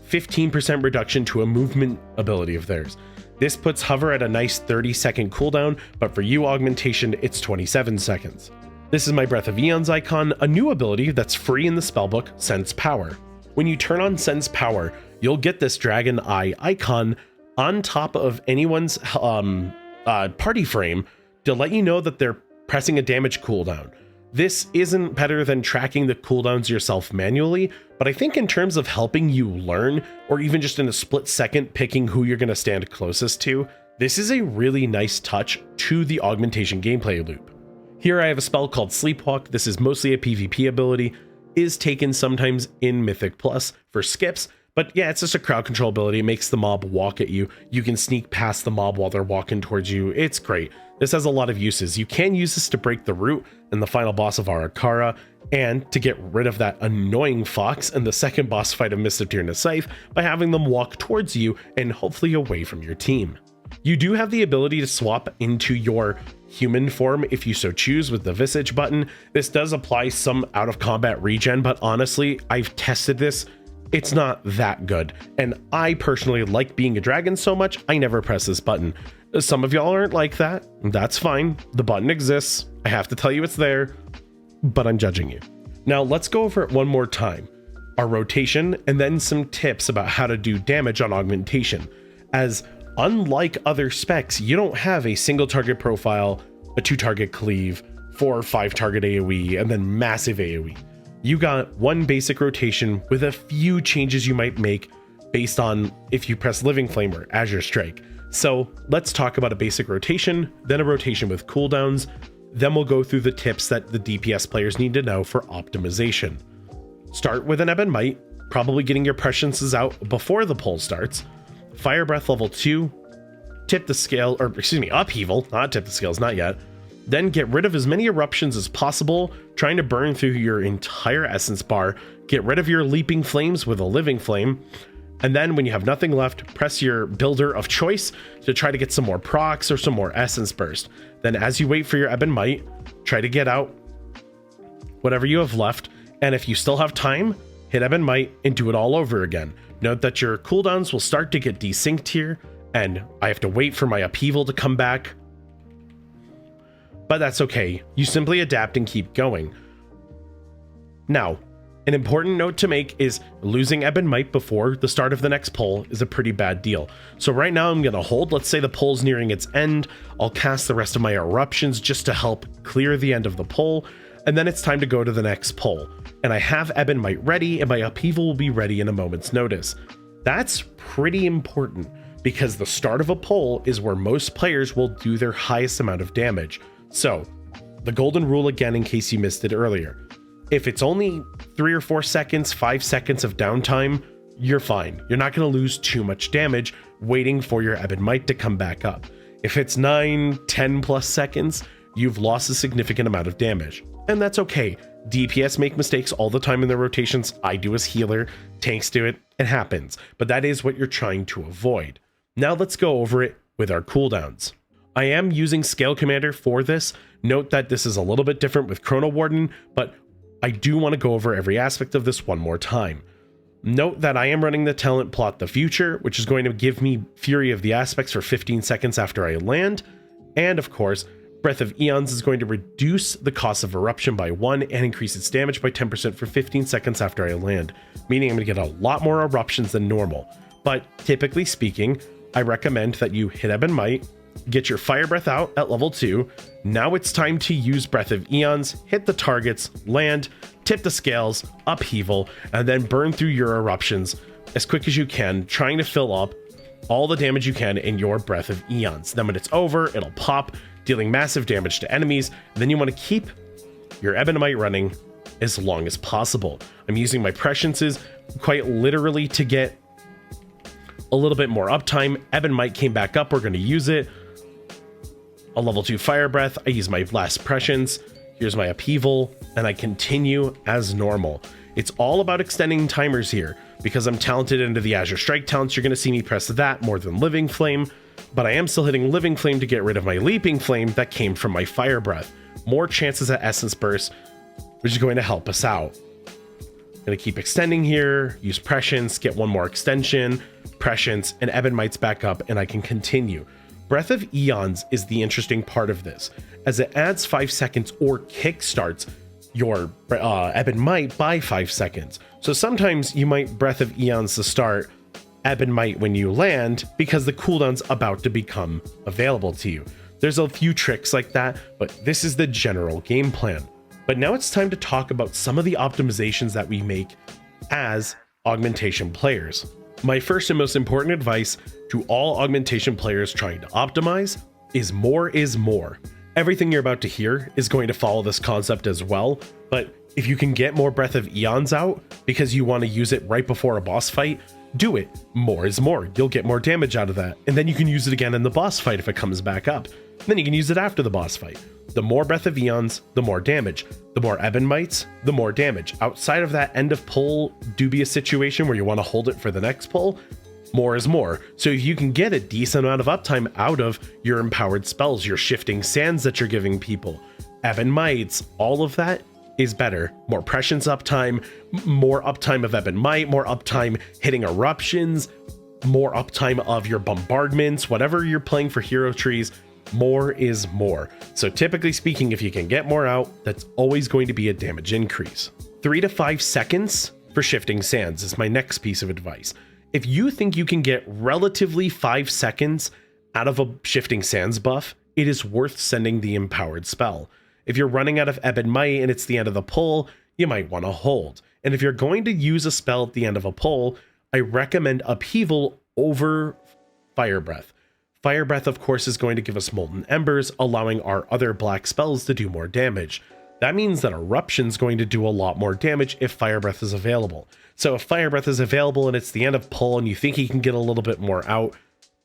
15% reduction to a movement ability of theirs. This puts Hover at a nice 30-second cooldown, but for you, Augmentation, it's 27 seconds. This is my Breath of Eons icon, a new ability that's free in the spellbook, Sense Power. When you turn on Sense Power, you'll get this dragon eye icon on top of anyone's party frame to let you know that they're pressing a damage cooldown. This isn't better than tracking the cooldowns yourself manually, but I think in terms of helping you learn, or even just in a split second picking who you're going to stand closest to, this is a really nice touch to the Augmentation gameplay loop. Here I have a spell called Sleepwalk. This is mostly a PvP ability, is taken sometimes in Mythic Plus for skips, but yeah, it's just a crowd control ability. It makes the mob walk at you. You can sneak past the mob while they're walking towards you. It's great. This has a lot of uses. You can use this to break the root in the final boss of Arakara, and to get rid of that annoying fox in the second boss fight of Mist of Tyr Scythe by having them walk towards you and hopefully away from your team. You do have the ability to swap into your human form if you so choose with the Visage button. This does apply some out of combat regen, but honestly, I've tested this. It's not that good. And I personally like being a dragon so much, I never press this button. Some of y'all aren't like that. That's fine. The button exists. I have to tell you it's there, but I'm judging you. Now let's go over it one more time. Our rotation and then some tips about how to do damage on Augmentation. As unlike other specs, you don't have a single target profile, a 2-target cleave, 4 or 5 target AoE, and then massive AoE. You got one basic rotation with a few changes you might make based on if you press Living Flame or Azure Strike. So let's talk about a basic rotation, then a rotation with cooldowns, then we'll go through the tips that the DPS players need to know for optimization. Start with an Ebb and Might, probably getting your presciences out before the pull starts. Fire Breath level 2, tip the scale, or excuse me, Upheaval, not tip the scales, not yet. Then get rid of as many eruptions as possible trying to burn through your entire essence bar, get rid of your leaping flames with a living flame, and then when you have nothing left, press your builder of choice to try to get some more procs or some more essence burst. Then as you wait for your Ebb and Might, try to get out whatever you have left, and if you still have time, hit Ebb and Might and do it all over again. Note that your cooldowns will start to get desynced here, and I have to wait for my upheaval to come back. But that's okay, you simply adapt and keep going. Now, an important note to make is losing Ebb and Might before the start of the next pull is a pretty bad deal. So right now I'm going to hold, let's say the pull's nearing its end, I'll cast the rest of my eruptions just to help clear the end of the pull, and then it's time to go to the next pull. And I have Ebb and Might ready, and my upheaval will be ready in a moment's notice. That's pretty important, because the start of a pull is where most players will do their highest amount of damage. So, the golden rule again in case you missed it earlier. If it's only 3 or 4 seconds, 5 seconds of downtime, you're fine. You're not going to lose too much damage waiting for your Ebb and Might to come back up. If it's 9, 10 plus seconds, you've lost a significant amount of damage. And that's okay. DPS make mistakes all the time in their rotations. I do as healer. Tanks do it. It happens. But that is what you're trying to avoid. Now let's go over it with our cooldowns. I am using Scalecommander for this. Note that this is a little bit different with Chronowarden, but I do want to go over every aspect of this one more time. Note that I am running the talent Plot the Future, which is going to give me Fury of the Aspects for 15 seconds after I land. And of course, Breath of Eons is going to reduce the cost of Eruption by 1 and increase its damage by 10% for 15 seconds after I land, meaning I'm going to get a lot more eruptions than normal. But typically speaking, I recommend that you hit Ebb and Might, get your Fire Breath out at level 2. Now it's time to use Breath of Eons, hit the targets, land, tip the scales, upheaval, and then burn through your eruptions as quick as you can, trying to fill up all the damage you can in your Breath of Eons. Then when it's over, it'll pop, dealing massive damage to enemies. Then you want to keep your Ebb and Might running as long as possible. I'm using my presciences quite literally to get a little bit more uptime. Ebb and Might came back up, we're going to use it. A level 2 Fire Breath, I use my last prescience, here's my upheaval, and I continue as normal. It's all about extending timers here. Because I'm talented into the Azure Strike talents, you're going to see me press that more than Living Flame, but I am still hitting Living Flame to get rid of my Leaping Flame that came from my Fire Breath. More chances at Essence Burst, which is going to help us out. I'm going to keep extending here, use Prescience, get one more extension, Prescience, and Ebb and Might's back up, and I can continue. Breath of Eons is the interesting part of this, as it adds 5 seconds or kickstarts your Ebb and Might by 5 seconds. So sometimes you might Breath of Eons to start, Ebb and Might when you land, because the cooldown's about to become available to you. There's a few tricks like that, but this is the general game plan. But now it's time to talk about some of the optimizations that we make as augmentation players. My first and most important advice to all augmentation players trying to optimize is more is more. Everything you're about to hear is going to follow this concept as well, but if you can get more Breath of Eons out because you want to use it right before a boss fight, do it. More is more. You'll get more damage out of that, and then you can use it again in the boss fight if it comes back up. Then you can use it after the boss fight. The more Breath of Eons, the more damage. The more Ebb and Mights, the more damage. Outside of that end of pull dubious situation where you want to hold it for the next pull, more is more. So if you can get a decent amount of uptime out of your empowered spells, your shifting sands that you're giving people, Ebb and Mights, all of that is better. More prescience uptime, more uptime of Ebb and Might, more uptime hitting eruptions, more uptime of your bombardments, whatever you're playing for hero trees, more is more. So typically speaking, if you can get more out, that's always going to be a damage increase. 3 to 5 seconds for shifting sands is my next piece of advice. If you think you can get relatively 5 seconds out of a shifting sands buff, it is worth sending the empowered spell. If you're running out of Ebb and Might and it's the end of the pull, you might want to hold. And if you're going to use a spell at the end of a pull, I recommend Upheaval over Fire Breath. Fire Breath, of course, is going to give us Molten Embers, allowing our other black spells to do more damage. That means that Eruption's going to do a lot more damage if Fire Breath is available. So if Fire Breath is available and it's the end of pull and you think you can get a little bit more out,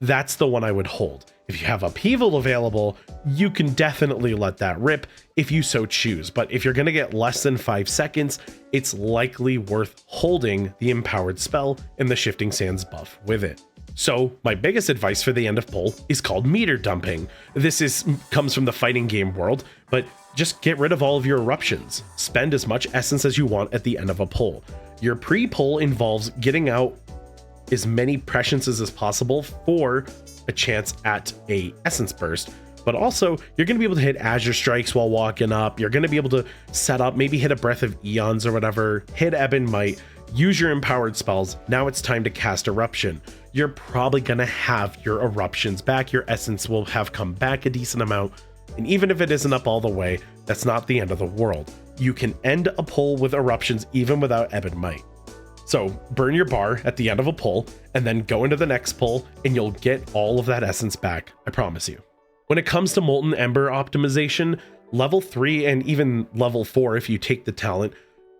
that's the one I would hold. If you have Upheaval available, you can definitely let that rip if you so choose. But if you're going to get less than 5 seconds, it's likely worth holding the Empowered spell and the Shifting Sands buff with it. So my biggest advice for the end of pull is called meter dumping. This comes from the fighting game world, but just get rid of all of your eruptions. Spend as much essence as you want at the end of a pull. Your pre-pull involves getting out as many presciences as possible for a chance at a essence burst, but also you're going to be able to hit Azure Strikes while walking up. You're going to be able to set up, maybe hit a Breath of Eons or whatever, hit Ebon Might, use your empowered spells. Now it's time to cast Eruption. You're probably going to have your eruptions back. Your essence will have come back a decent amount. And even if it isn't up all the way, that's not the end of the world. You can end a pull with eruptions even without Ebon Might. So burn your bar at the end of a pull and then go into the next pull and you'll get all of that essence back. I promise you. When it comes to Molten Ember optimization, level 3 and even level 4, if you take the talent,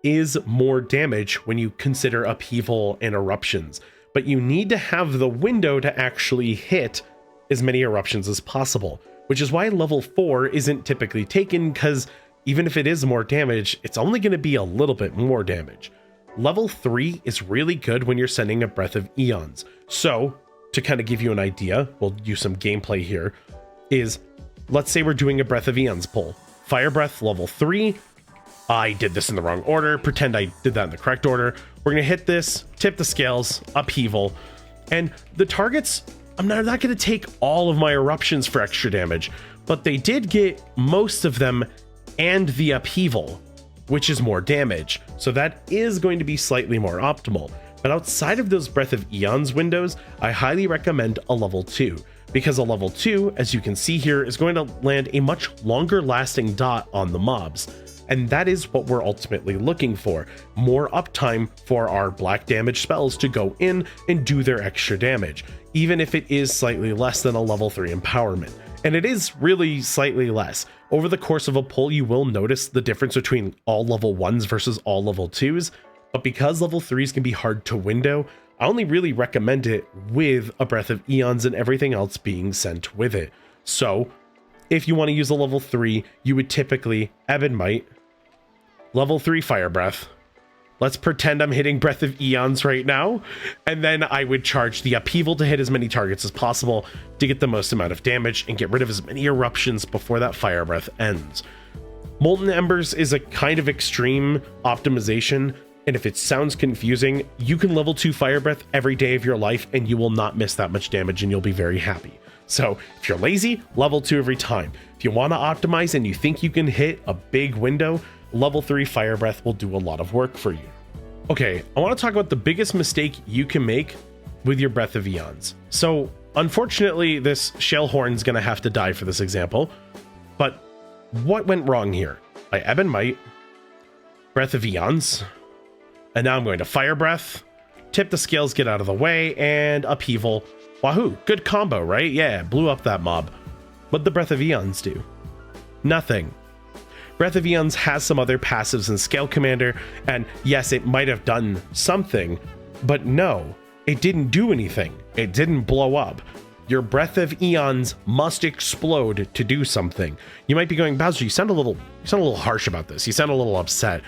is more damage when you consider upheaval and eruptions. But you need to have the window to actually hit as many eruptions as possible, which is why level 4 isn't typically taken, because even if it is more damage, it's only going to be a little bit more damage. Level 3 is really good when you're sending a Breath of Eons. So to kind of give you an idea, we'll use some gameplay here, is let's say we're doing a Breath of Eons pull. Fire Breath level 3. I did this in the wrong order. Pretend I did that in the correct order. We're going to hit this, tip the scales, upheaval, and the targets, I'm not going to take all of my eruptions for extra damage, but they did get most of them and the upheaval, which is more damage. So that is going to be slightly more optimal. But outside of those Breath of Eons windows, I highly recommend a level 2, because a level 2, as you can see here, is going to land a much longer lasting dot on the mobs. And that is what we're ultimately looking for. More uptime for our black damage spells to go in and do their extra damage, even if it is slightly less than a level 3 empowerment. And it is really slightly less. Over the course of a pull, you will notice the difference between all level 1s versus all level 2s. But because level 3s can be hard to window, I only really recommend it with a Breath of Eons and everything else being sent with it. So if you want to use a level 3, you would typically Ebon Might, level 3 Fire Breath. Let's pretend I'm hitting Breath of Eons right now. And then I would charge the upheaval to hit as many targets as possible to get the most amount of damage and get rid of as many eruptions before that Fire Breath ends. Molten Embers is a kind of extreme optimization. And if it sounds confusing, you can level 2 Fire Breath every day of your life and you will not miss that much damage and you'll be very happy. So if you're lazy, level 2 every time. If you want to optimize and you think you can hit a big window, level 3 Fire Breath will do a lot of work for you. Okay, I want to talk about the biggest mistake you can make with your Breath of Eons. So unfortunately, this Shellhorn's going to have to die for this example. But what went wrong here? I Ebon Might, Breath of Eons, and now I'm going to Fire Breath, tip the scales, get out of the way, and upheaval. Wahoo, good combo, right? Yeah, blew up that mob. What'd the Breath of Eons do? Nothing. Breath of Eons has some other passives in Scalecommander, and yes, it might have done something, but no, it didn't do anything. It didn't blow up. Your Breath of Eons must explode to do something. You might be going, Bowser, you sound a little harsh about this. You sound a little upset.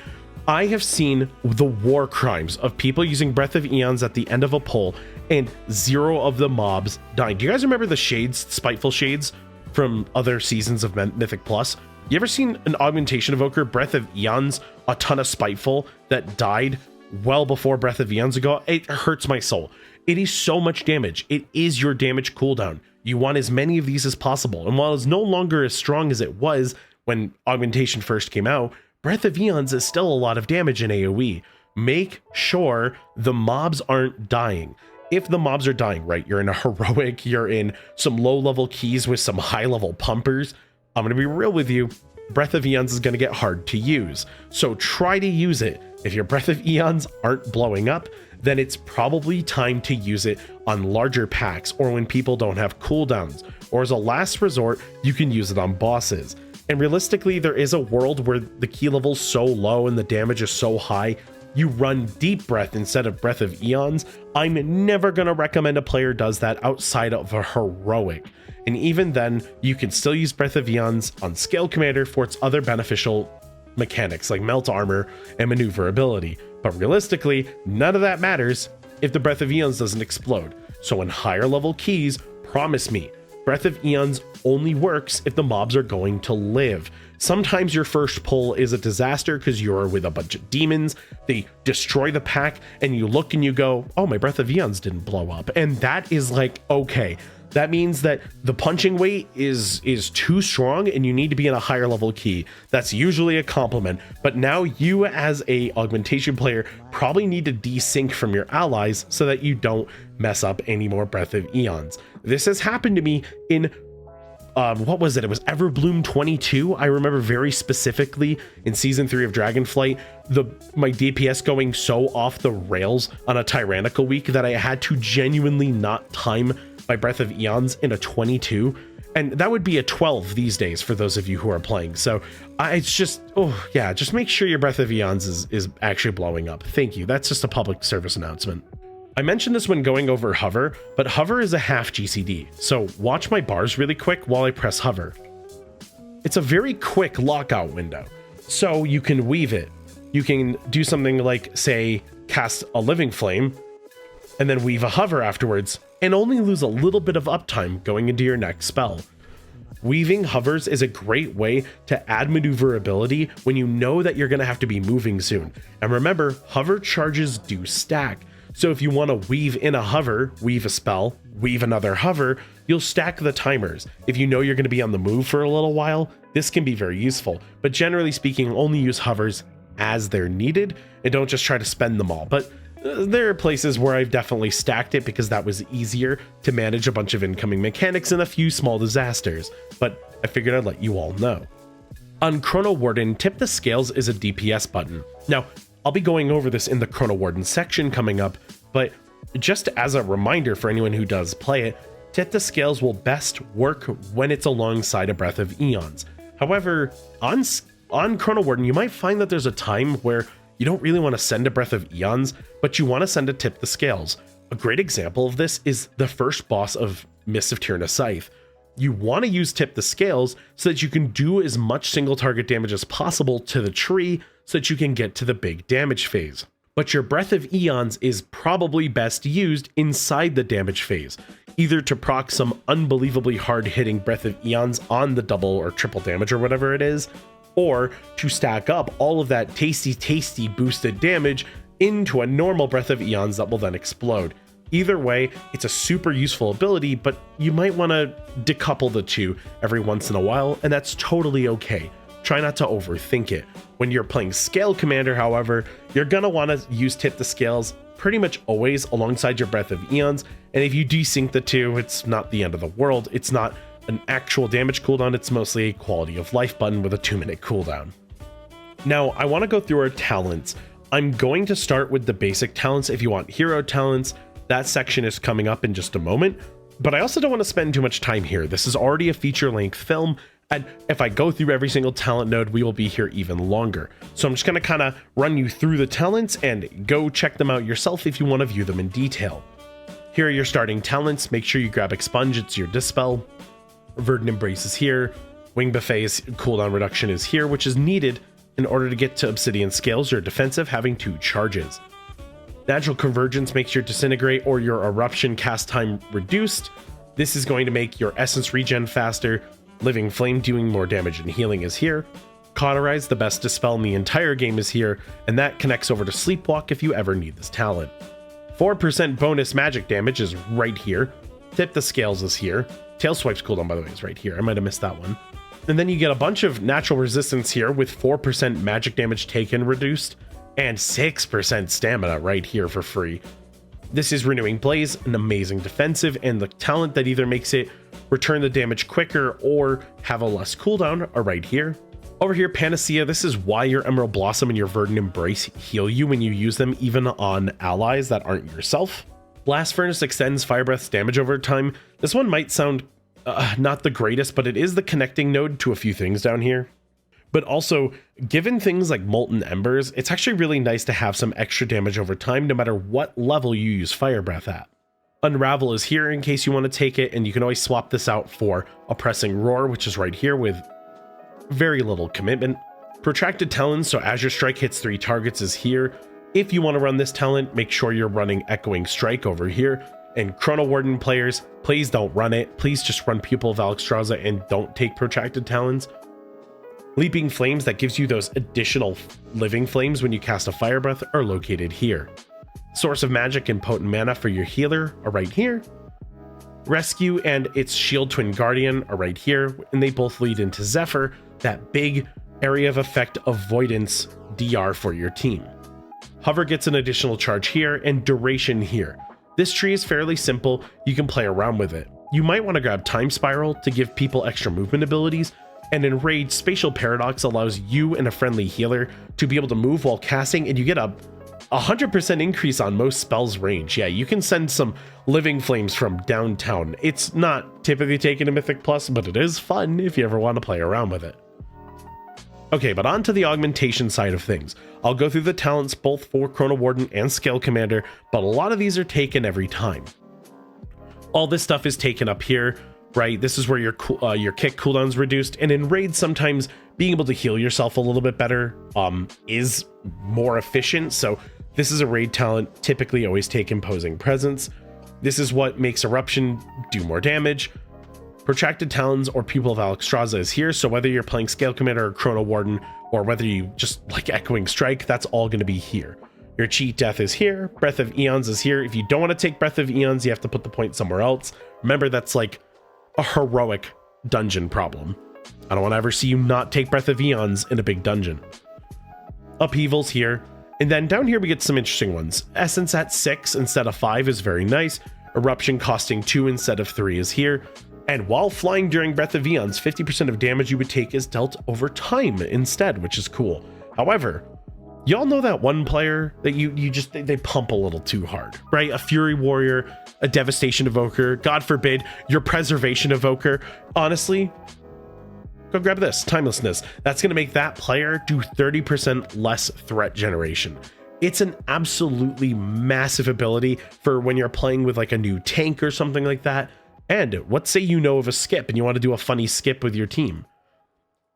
I have seen the war crimes of people using Breath of Eons at the end of a pull and 0 of the mobs dying. Do you guys remember the shades, spiteful shades from other seasons of Mythic Plus? You ever seen an Augmentation Evoker, Breath of Eons, a ton of spiteful that died well before Breath of Eons ago? It hurts my soul. It is so much damage. It is your damage cooldown. You want as many of these as possible. And while it's no longer as strong as it was when Augmentation first came out, Breath of Eons is still a lot of damage in AoE. Make sure the mobs aren't dying. If the mobs are dying, right, you're in a heroic, you're in some low-level keys with some high-level pumpers, I'm going to be real with you, Breath of Eons is going to get hard to use. So try to use it. If your Breath of Eons aren't blowing up, then it's probably time to use it on larger packs or when people don't have cooldowns. Or as a last resort, you can use it on bosses. And realistically, there is a world where the key level's so low and the damage is so high, you run Deep Breath instead of Breath of Eons, I'm never going to recommend a player does that outside of a heroic. And even then, you can still use Breath of Eons on Scalecommander for its other beneficial mechanics like melt armor and maneuverability. But realistically, none of that matters if the Breath of Eons doesn't explode. So in higher level keys, promise me, Breath of Eons only works if the mobs are going to live. Sometimes your first pull is a disaster because you're with a bunch of demons, they destroy the pack, and you look and you go, oh, my Breath of Eons didn't blow up. And that is like, okay, that means that the punching weight is too strong and you need to be in a higher level key. That's usually a compliment, but now you as a augmentation player probably need to desync from your allies so that you don't mess up any more Breath of Eons. This has happened to me in what was it? It was Everbloom 22. I remember very specifically in season 3 of Dragonflight, my DPS going so off the rails on a tyrannical week that I had to genuinely not time my Breath of Eons in a 22. And that would be a 12 these days for those of you who are playing. So it's just, oh yeah, just make sure your Breath of Eons is actually blowing up. Thank you. That's just a public service announcement. I mentioned this when going over hover, but hover is a half GCD. So watch my bars really quick while I press hover. It's a very quick lockout window. So you can weave it. You can do something like, say, cast a living flame and then weave a hover afterwards and only lose a little bit of uptime going into your next spell. Weaving hovers is a great way to add maneuverability when you know that you're going to have to be moving soon. And remember, hover charges do stack. So if you want to weave in a hover, weave a spell, weave another hover, you'll stack the timers. If you know you're going to be on the move for a little while, this can be very useful. But generally speaking, only use hovers as they're needed and don't just try to spend them all. But there are places where I've definitely stacked it because that was easier to manage a bunch of incoming mechanics and a few small disasters. But I figured I'd let you all know. On Chronowarden, Tip the Scales is a DPS button. Now, I'll be going over this in the Chronowarden section coming up, but just as a reminder for anyone who does play it, Tip the Scales will best work when it's alongside a Breath of Eons. However, on Chronowarden, you might find that there's a time where you don't really want to send a Breath of Eons, but you want to send a Tip the Scales. A great example of this is the first boss of Mists of Tyrna Scythe. You want to use Tip the Scales so that you can do as much single target damage as possible to the tree so that you can get to the big damage phase. But your Breath of Eons is probably best used inside the damage phase, either to proc some unbelievably hard-hitting Breath of Eons on the double or triple damage or whatever it is, or to stack up all of that tasty boosted damage into a normal Breath of Eons that will then explode. Either way, it's a super useful ability, but you might want to decouple the two every once in a while, and that's totally okay. Try not to overthink it. When you're playing Scalecommander, however, you're going to want to use Tip the Scales pretty much always alongside your Breath of Eons, and if you desync the two, it's not the end of the world. It's not an actual damage cooldown, it's mostly a quality of life button with a 2-minute cooldown. Now, I want to go through our talents. I'm going to start with the basic talents. If you want hero talents, that section is coming up in just a moment, but I also don't want to spend too much time here. This is already a feature-length film, and if I go through every single talent node, we will be here even longer. So I'm just going to kind of run you through the talents and go check them out yourself if you want to view them in detail. Here are your starting talents. Make sure you grab Expunge, it's your Dispel. Verdant Embrace is here. Wing Buffet's cooldown reduction is here, which is needed in order to get to Obsidian Scales. Your defensive having 2 charges. Natural Convergence makes your Disintegrate or your Eruption cast time reduced. This is going to make your Essence regen faster. Living Flame doing more damage and healing is here. Cauterize, the best Dispel in the entire game, is here, and that connects over to Sleepwalk if you ever need this talent. 4% bonus magic damage is right here. Tip the Scales is here. Tail Swipe's cooldown, by the way, is right here. I might have missed that one. And then you get a bunch of natural resistance here with 4% magic damage taken reduced and 6% stamina right here for free. This is Renewing Blaze, an amazing defensive, and the talent that either makes it return the damage quicker or have a less cooldown are right here. Over here, Panacea, this is why your Emerald Blossom and your Verdant Embrace heal you when you use them, even on allies that aren't yourself. Blast Furnace extends Fire Breath's damage over time. This one might sound not the greatest, but it is the connecting node to a few things down here. But also, given things like Molten Embers, it's actually really nice to have some extra damage over time, no matter what level you use Fire Breath at. Unravel is here in case you want to take it, and you can always swap this out for Oppressing Roar, which is right here with very little commitment. Protracted Talons, so as your strike hits 3 targets, is here. If you want to run this talent, make sure you're running Echoing Strike over here. And Chronowarden players, please don't run it. Please just run Pupil of Alexstrasza and don't take Protracted Talons. Leaping Flames, that gives you those additional living flames when you cast a Fire Breath, are located here. Source of Magic and Potent Mana for your healer are right here. Rescue and its Shield Twin Guardian are right here, and they both lead into Zephyr, that big area of effect avoidance DR for your team. Hover gets an additional charge here, and Duration here. This tree is fairly simple, you can play around with it. You might want to grab Time Spiral to give people extra movement abilities, and in Raid, Spatial Paradox allows you and a friendly healer to be able to move while casting, and you get a 100% increase on most spells range. Yeah, you can send some Living Flames from downtown. It's not typically taken in Mythic Plus, but it is fun if you ever want to play around with it. Okay, but on to the augmentation side of things. I'll go through the talents both for Chronowarden and Scalecommander, but a lot of these are taken every time. All this stuff is taken up here, right? This is where your kick cooldown's reduced, and in raids sometimes being able to heal yourself a little bit better is more efficient. So this is a raid talent, typically always take Imposing Presence. This is what makes Eruption do more damage. Protracted Talons or Pupil of Alexstrasza is here, so whether you're playing Scalecommander or Chronowarden, or whether you just like Echoing Strike, that's all going to be here. Your Cheat Death is here, Breath of Eons is here. If you don't want to take Breath of Eons, you have to put the point somewhere else. Remember, that's like a heroic dungeon problem. I don't want to ever see you not take Breath of Eons in a big dungeon. Upheaval's here, and then down here we get some interesting ones. Essence at 6 instead of 5 is very nice. Eruption costing 2 instead of 3 is here. And while flying during Breath of Eons, 50% of damage you would take is dealt over time instead, which is cool. However, y'all know that one player that they pump a little too hard, right? A Fury Warrior, a Devastation Evoker, God forbid, your Preservation Evoker. Honestly, go grab this, Timelessness. That's going to make that player do 30% less threat generation. It's an absolutely massive ability for when you're playing with like a new tank or something like that. And let's say you know of a skip and you want to do a funny skip with your team.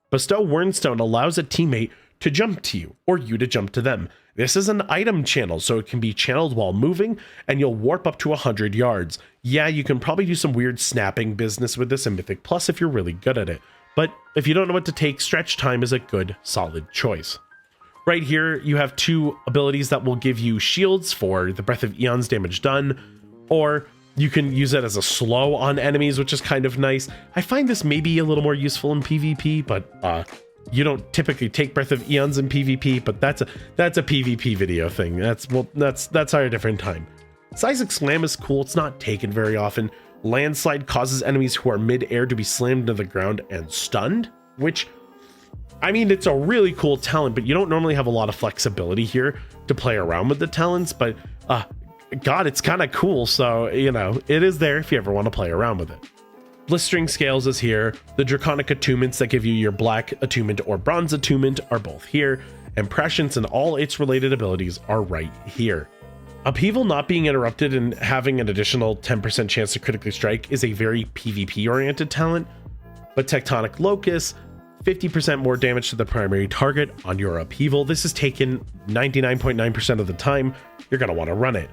Bestow Wernstone allows a teammate to jump to you or you to jump to them. This is an item channel, so it can be channeled while moving and you'll warp up to 100 yards. Yeah, you can probably do some weird snapping business with this in Mythic Plus if you're really good at it. But if you don't know what to take, Stretch Time is a good, solid choice. Right here, you have 2 abilities that will give you shields for the Breath of Eons damage done, or you can use it as a slow on enemies, which is kind of nice. I find this maybe a little more useful in PvP, but you don't typically take Breath of Eons in PvP, but that's a PvP video thing. That's our different time. Seismic Slam is cool. It's not taken very often. Landslide causes enemies who are mid-air to be slammed to the ground and stunned, which, I mean, it's a really cool talent, but you don't normally have a lot of flexibility here to play around with the talents, but God, it's kind of cool, so, you know, it is there if you ever want to play around with it. Blistering Scales is here. The Draconic Attunements that give you your Black Attunement or Bronze Attunement are both here, and Prescience and all its related abilities are right here. Upheaval not being interrupted and having an additional 10% chance to critically strike is a very PvP-oriented talent, but Tectonic Locus, 50% more damage to the primary target on your Upheaval. This is taken 99.9% of the time. You're going to want to run it.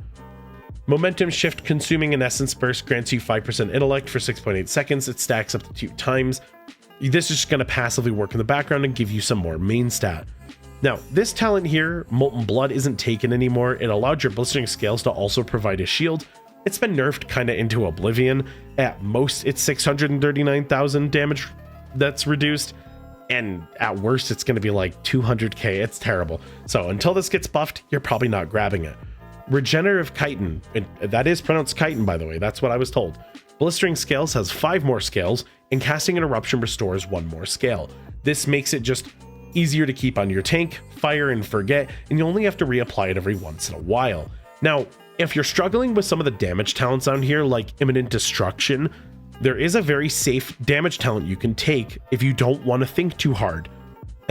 Momentum Shift consuming an Essence Burst grants you 5% intellect for 6.8 seconds. It stacks up to 2 times. This is just going to passively work in the background and give you some more main stat. Now, this talent here, Molten Blood, isn't taken anymore. It allowed your Blistering Scales to also provide a shield. It's been nerfed kind of into oblivion. At most, it's 639,000 damage that's reduced. And at worst, it's going to be like 200k. It's terrible. So until this gets buffed, you're probably not grabbing it. Regenerative Chitin, that is pronounced chitin, by the way, that's what I was told. Blistering Scales has 5 more scales, and casting an Eruption restores 1 more scale. This makes it just easier to keep on your tank, fire and forget, and you only have to reapply it every once in a while. Now, if you're struggling with some of the damage talents down here, like Imminent Destruction, there is a very safe damage talent you can take if you don't want to think too hard,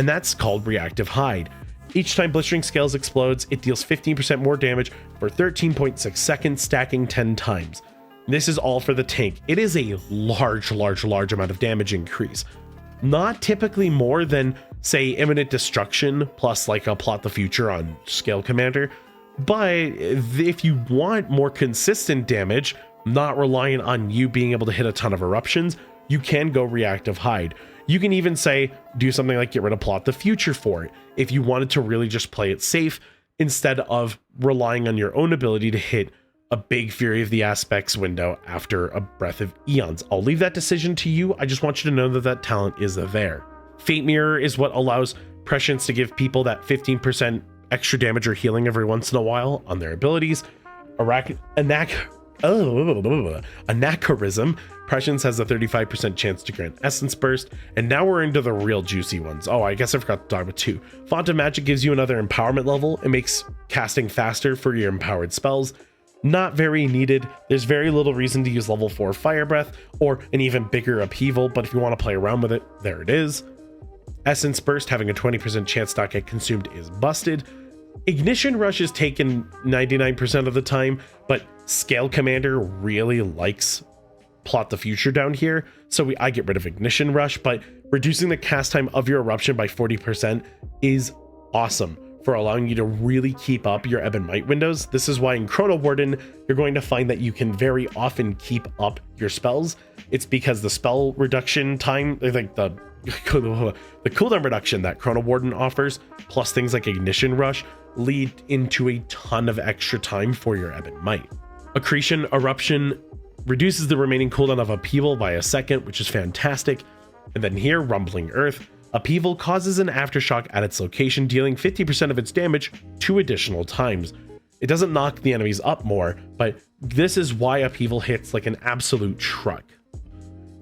and that's called Reactive Hide. Each time Blistering Scales explodes, it deals 15% more damage for 13.6 seconds, stacking 10 times. This is all for the tank. It is a large amount of damage increase. Not typically more than, say, Imminent Destruction plus like a Plot the Future on Scalecommander, but if you want more consistent damage, not reliant on you being able to hit a ton of eruptions, you can go Reactive Hide. You can even say, do something like get rid of Plot the Future for it, if you wanted to really just play it safe, instead of relying on your own ability to hit a big Fury of the Aspects window after a Breath of Eons. I'll leave that decision to you. I just want you to know that that talent is there. Fate Mirror is what allows Prescience to give people that 15% extra damage or healing every once in a while on their abilities. Anachronism. Prescience has a 35% chance to grant Essence Burst, and now we're into the real juicy ones. Oh, I guess I forgot to talk about 2. Font of Magic gives you another empowerment level. It makes casting faster for your empowered spells. Not very needed. There's very little reason to use level 4 Fire Breath or an even bigger Upheaval, but if you want to play around with it, there it is. Essence Burst, having a 20% chance not get consumed, is busted. Ignition Rush is taken 99% of the time, but Scalecommander really likes Plot the Future down here, so I get rid of Ignition Rush, but reducing the cast time of your eruption by 40% is awesome for allowing you to really keep up your Ebb and Might windows. This is why in Chronowarden, you're going to find that you can very often keep up your spells. It's because the spell reduction time, like the cooldown reduction that Chronowarden offers, plus things like Ignition Rush, lead into a ton of extra time for your Ebb and Might. Accretion Eruption reduces the remaining cooldown of Upheaval by a second, which is fantastic. And then here, Rumbling Earth. Upheaval causes an aftershock at its location, dealing 50% of its damage 2 additional times. It doesn't knock the enemies up more, but this is why Upheaval hits like an absolute truck.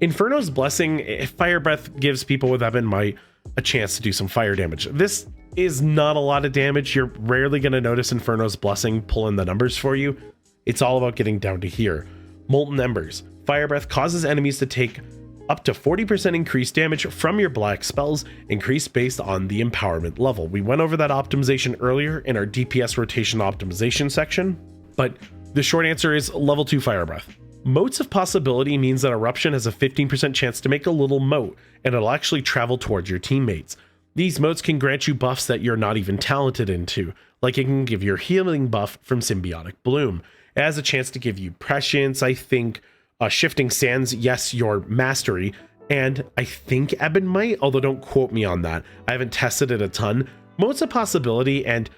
Inferno's Blessing, Fire Breath gives people with Ebb and Might a chance to do some fire damage. This is not a lot of damage. You're rarely going to notice Inferno's Blessing pulling the numbers for you. It's all about getting down to here. Molten Embers. Fire Breath causes enemies to take up to 40% increased damage from your black spells, increased based on the empowerment level. We went over that optimization earlier in our DPS rotation optimization section, but the short answer is level 2 Fire Breath. Motes of Possibility means that Eruption has a 15% chance to make a little mote, and it'll actually travel towards your teammates. These motes can grant you buffs that you're not even talented into, like it can give your healing buff from Symbiotic Bloom. It has a chance to give you Prescience, I think, Shifting Sands, yes, your Mastery, and I think Ebb and Might, although don't quote me on that. I haven't tested it a ton. Motes of Possibility and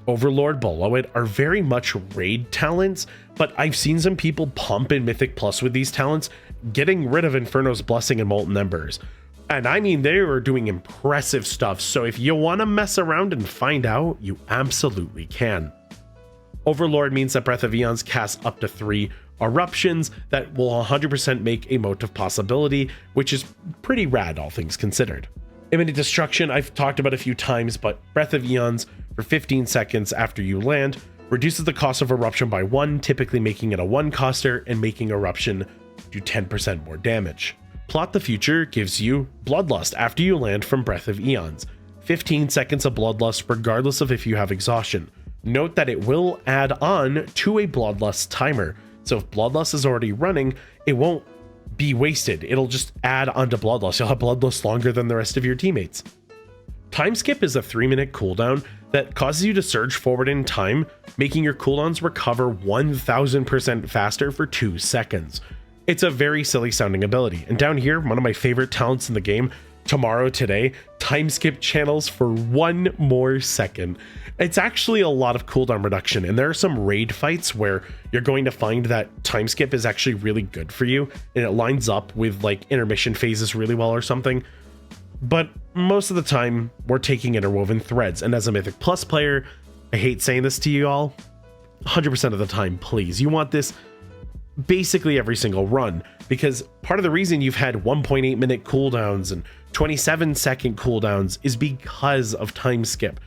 Overlord below it are very much raid talents, but I've seen some people pump in Mythic Plus with these talents, getting rid of Inferno's Blessing and Molten Embers. And I mean, they are doing impressive stuff, so if you want to mess around and find out, you absolutely can. Overlord means that Breath of Eons casts up to 3 eruptions that will 100% make a Mote of Possibility, which is pretty rad, all things considered. Imminent Destruction, I've talked about a few times, but Breath of Eons for 15 seconds after you land reduces the cost of Eruption by 1, typically making it a 1-coster and making Eruption do 10% more damage. Plot the Future gives you Bloodlust after you land from Breath of Eons. 15 seconds of Bloodlust regardless of if you have Exhaustion. Note that it will add on to a Bloodlust timer, so if Bloodlust is already running, it won't be wasted. It'll just add onto Bloodlust. You'll have Bloodlust longer than the rest of your teammates. Time Skip is a 3-minute cooldown that causes you to surge forward in time, making your cooldowns recover 1000% faster for 2 seconds. It's a very silly sounding ability. And down here, one of my favorite talents in the game, Tomorrow Today, Time Skip channels for 1 more second. It's actually a lot of cooldown reduction, and there are some raid fights where you're going to find that Time Skip is actually really good for you, and it lines up with like intermission phases really well or something. But most of the time, we're taking interwoven threads, and as a Mythic Plus player, I hate saying this to you all, 100% of the time, please. You want this basically every single run, because part of the reason you've had 1.8 minute cooldowns and 27-second cooldowns is because of Time Skip.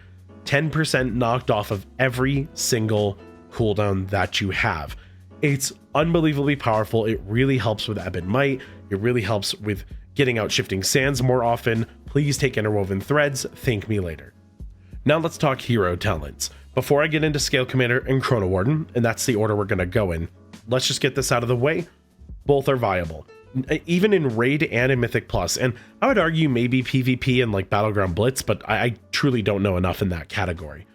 10% knocked off of every single cooldown that you have. It's unbelievably powerful. It really helps with Ebb and Might. It really helps with getting out Shifting Sands more often, please take Interwoven Threads, thank me later. Now let's talk hero talents. Before I get into Scalecommander and Chronowarden, and that's the order we're going to go in, let's just get this out of the way. Both are viable, even in Raid and in Mythic Plus, and I would argue maybe PvP and like Battleground Blitz, but I truly don't know enough in that category.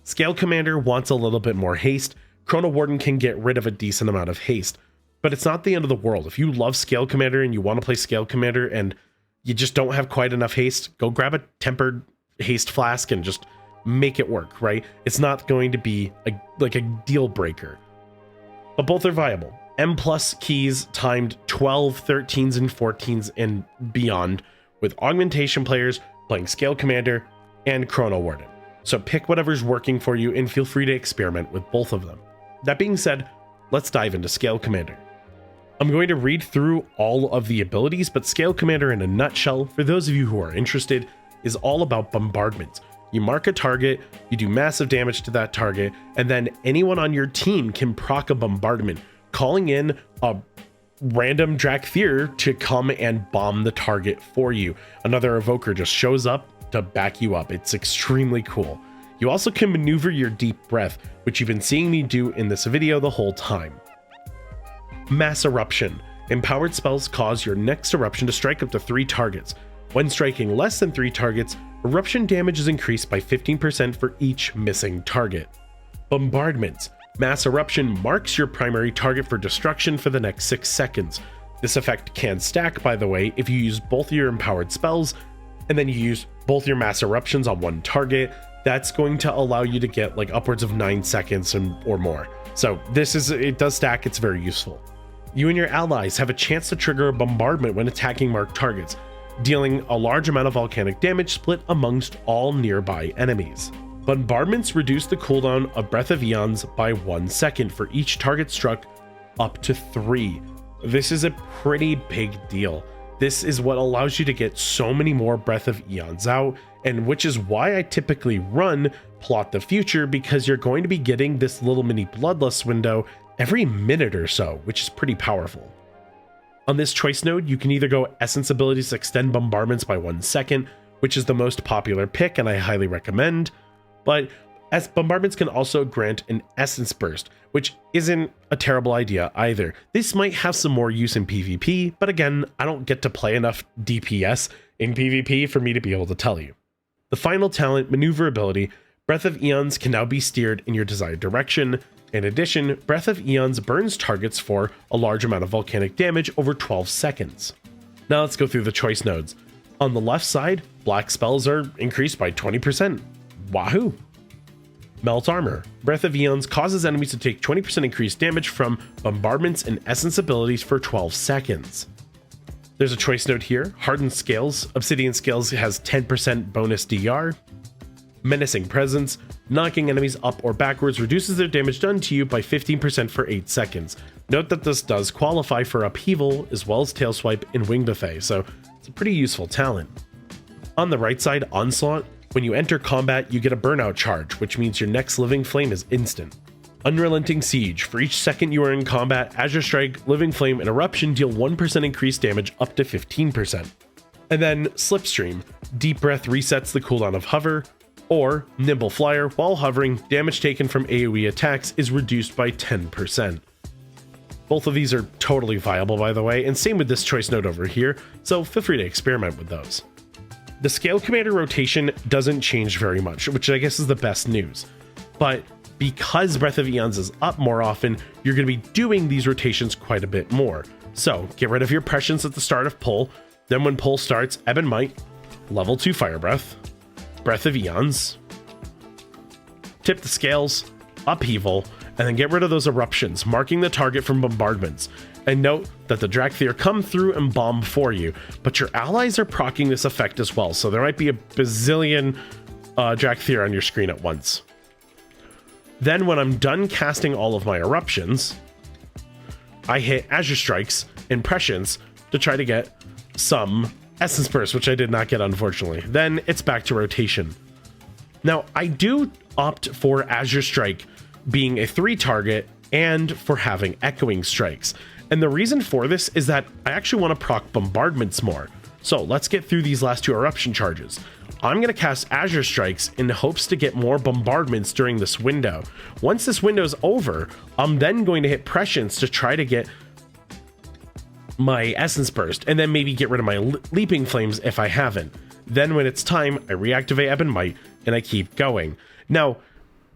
Scalecommander wants a little bit more haste. Chronowarden can get rid of a decent amount of haste, but it's not the end of the world. If you love Scalecommander and you want to play Scalecommander and you just don't have quite enough haste, go grab a tempered haste flask and just make it work, right? It's not going to be like a deal breaker, but both are viable. M+ keys timed 12, 13s, and 14s and beyond, with augmentation players playing Scalecommander and Chronowarden. So pick whatever's working for you and feel free to experiment with both of them. That being said, let's dive into Scalecommander. I'm going to read through all of the abilities, but Scalecommander in a nutshell, for those of you who are interested, is all about bombardment. You mark a target, you do massive damage to that target, and then anyone on your team can proc a bombardment, calling in a random Drakthir to come and bomb the target for you. Another evoker just shows up to back you up. It's extremely cool. You also can maneuver your deep breath, which you've been seeing me do in this video the whole time. Mass Eruption. Empowered spells cause your next eruption to strike up to 3 targets. When striking less than 3 targets, eruption damage is increased by 15% for each missing target. Bombardment. Mass Eruption marks your primary target for destruction for the next 6 seconds. This effect can stack, by the way, if you use both your empowered spells, and then you use both your Mass Eruptions on one target. That's going to allow you to get like upwards of 9 seconds or more. So it does stack, it's very useful. You and your allies have a chance to trigger a bombardment when attacking marked targets, dealing a large amount of volcanic damage split amongst all nearby enemies. Bombardments reduce the cooldown of Breath of Eons by 1 second for each target struck, up to 3. This is a pretty big deal. This is what allows you to get so many more Breath of Eons out, and which is why I typically run Plot the Future, because you're going to be getting this little mini Bloodlust window every minute or so, which is pretty powerful. On this choice node, you can either go Essence abilities extend bombardments by 1 second, which is the most popular pick and I highly recommend, but as bombardments can also grant an Essence Burst, which isn't a terrible idea either. This might have some more use in PvP, but again, I don't get to play enough DPS in PvP for me to be able to tell you. The final talent, Maneuverability. Breath of Eons can now be steered in your desired direction. In addition, Breath of Eons burns targets for a large amount of volcanic damage over 12 seconds. Now let's go through the choice nodes. On the left side, black spells are increased by 20%. Wahoo! Melt Armor. Breath of Eons causes enemies to take 20% increased damage from bombardments and essence abilities for 12 seconds. There's a choice node here. Hardened Scales. Obsidian Scales has 10% bonus DR. Menacing Presence. Knocking enemies up or backwards reduces their damage done to you by 15% for 8 seconds. Note that this does qualify for Upheaval as well as Tail Swipe and Wing Buffet, so it's a pretty useful talent. On the right side, Onslaught. When you enter combat, you get a burnout charge, which means your next Living Flame is instant. Unrelenting Siege. For each second you are in combat, Azure Strike, Living Flame, and Eruption deal 1% increased damage up to 15%. And then Slipstream. Deep Breath resets the cooldown of Hover, or Nimble Flyer. While hovering, damage taken from AoE attacks is reduced by 10%. Both of these are totally viable, by the way, and same with this choice node over here, so feel free to experiment with those. The Scalecommander rotation doesn't change very much, which I guess is the best news. But because Breath of Eons is up more often, you're going to be doing these rotations quite a bit more. So get rid of your Prescience at the start of Pull, then when Pull starts, Ebb and Might, level 2 Fire Breath, Breath of Eons, tip the Scales, Upheaval, and then get rid of those Eruptions, marking the target from bombardments. And note that the Drakthir come through and bomb for you, but your allies are proccing this effect as well, so there might be a bazillion Drakthir on your screen at once. Then when I'm done casting all of my Eruptions, I hit Azure Strikes and Prescience to try to get some Essence Burst, which I did not get, unfortunately. Then it's back to rotation. Now, I do opt for Azure Strike being a 3 target and for having Echoing Strikes. And the reason for this is that I actually want to proc bombardments more. So let's get through these last 2 eruption charges. I'm going to cast Azure Strikes in hopes to get more bombardments during this window. Once this window is over, I'm then going to hit Prescience to try to get my Essence Burst, and then maybe get rid of my Leaping Flames if I haven't. Then when it's time, I reactivate Ebb and Might, and I keep going. Now,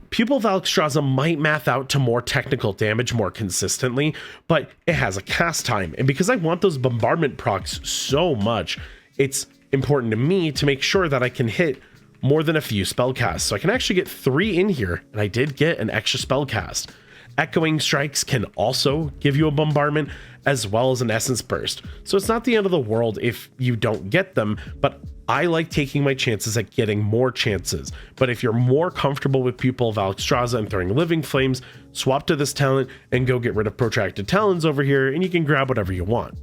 Pupil of Alexstrasza might math out to more technical damage more consistently, but it has a cast time, and because I want those bombardment procs so much, it's important to me to make sure that I can hit more than a few spell casts. So I can actually get 3 in here, and I did get an extra spell cast. Echoing Strikes can also give you a bombardment as well as an Essence Burst. So it's not the end of the world if you don't get them, but I like taking my chances at getting more chances. But if you're more comfortable with Pupil of Alexstrasza and throwing Living Flames, swap to this talent and go get rid of Protracted Talons over here, and you can grab whatever you want.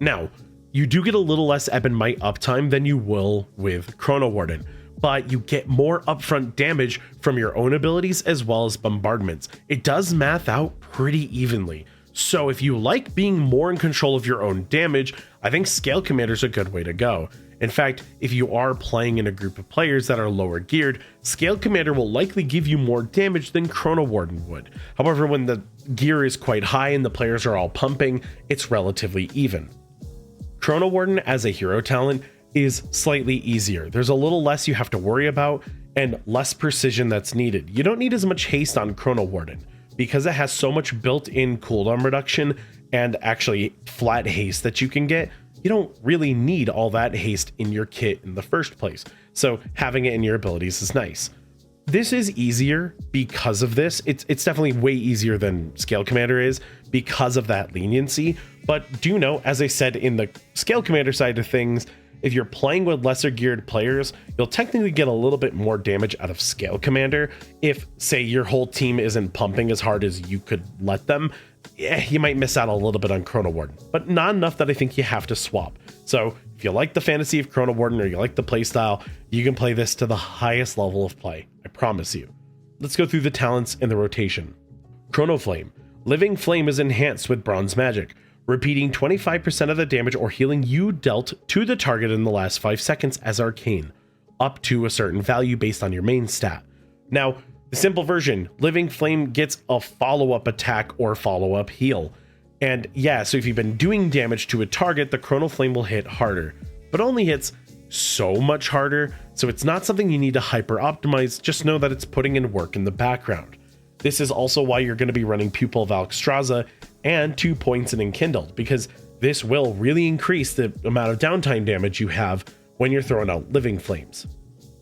Now, you do get a little less Ebb and Might uptime than you will with Chronowarden, but you get more upfront damage from your own abilities as well as bombardments. It does math out pretty evenly. So if you like being more in control of your own damage, I think Scalecommander is a good way to go. In fact, if you are playing in a group of players that are lower geared, Scalecommander will likely give you more damage than Chronowarden would. However, when the gear is quite high and the players are all pumping, it's relatively even. Chronowarden as a hero talent is slightly easier. There's a little less you have to worry about and less precision that's needed. You don't need as much haste on Chronowarden because it has so much built-in cooldown reduction and actually flat haste that you can get. You don't really need all that haste in your kit in the first place. So having it in your abilities is nice. This is easier because of this. It's definitely way easier than Scalecommander is because of that leniency. But do know, as I said in the Scalecommander side of things, if you're playing with lesser geared players, you'll technically get a little bit more damage out of Scalecommander. If, say, your whole team isn't pumping as hard as you could let them, you might miss out a little bit on Chronowarden, but not enough that I think you have to swap. So if you like the fantasy of Chronowarden or you like the playstyle, you can play this to the highest level of play. I promise you. Let's go through the talents and the rotation. Chronoflame. Living Flame is enhanced with Bronze Magic, repeating 25% of the damage or healing you dealt to the target in the last 5 seconds as arcane, up to a certain value based on your main stat. Now, the simple version, Living Flame gets a follow-up attack or follow-up heal. And yeah, so if you've been doing damage to a target, the Chronoflame will hit harder, but only hits so much harder, so it's not something you need to hyper-optimize, just know that it's putting in work in the background. This is also why you're going to be running Pupil of Alexstrasza and 2 points in Enkindled, because this will really increase the amount of downtime damage you have when you're throwing out Living Flames.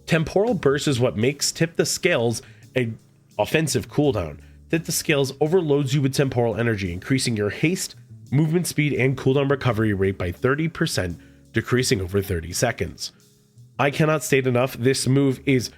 Temporal Burst is what makes Tip the Scales an offensive cooldown. Tip the Scales overloads you with temporal energy, increasing your haste, movement speed, and cooldown recovery rate by 30%, decreasing over 30 seconds. I cannot state enough, this move is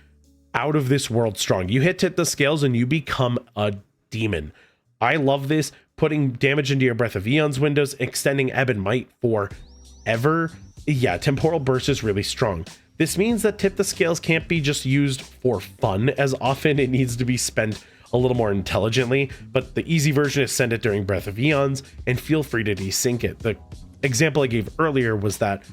out of this world strong. You hit Tip the Scales and you become a demon. I love this, putting damage into your Breath of Eons windows, extending Ebb and Might forever. Yeah, Temporal Burst is really strong. This means that Tip the Scales can't be just used for fun as often. It needs to be spent a little more intelligently, but the easy version is send it during Breath of Eons and feel free to desync it. The example I gave earlier was that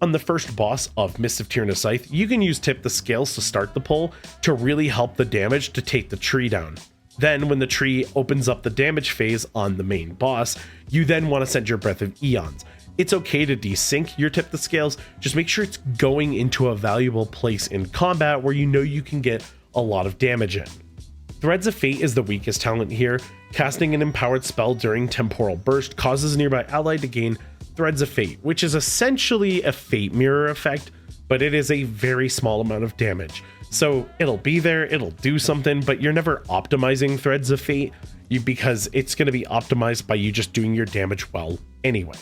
on the first boss of Mist of Tyrannus Scythe, you can use Tip the Scales to start the pull to really help the damage to take the tree down. Then when the tree opens up the damage phase on the main boss, you then want to send your Breath of Eons. It's okay to desync your Tip the Scales, just make sure it's going into a valuable place in combat where you know you can get a lot of damage in. Threads of Fate is the weakest talent here. Casting an empowered spell during Temporal Burst causes a nearby ally to gain Threads of Fate, which is essentially a Fate Mirror effect, but it is a very small amount of damage. So it'll be there, it'll do something, but you're never optimizing Threads of Fate because it's going to be optimized by you just doing your damage well anyway.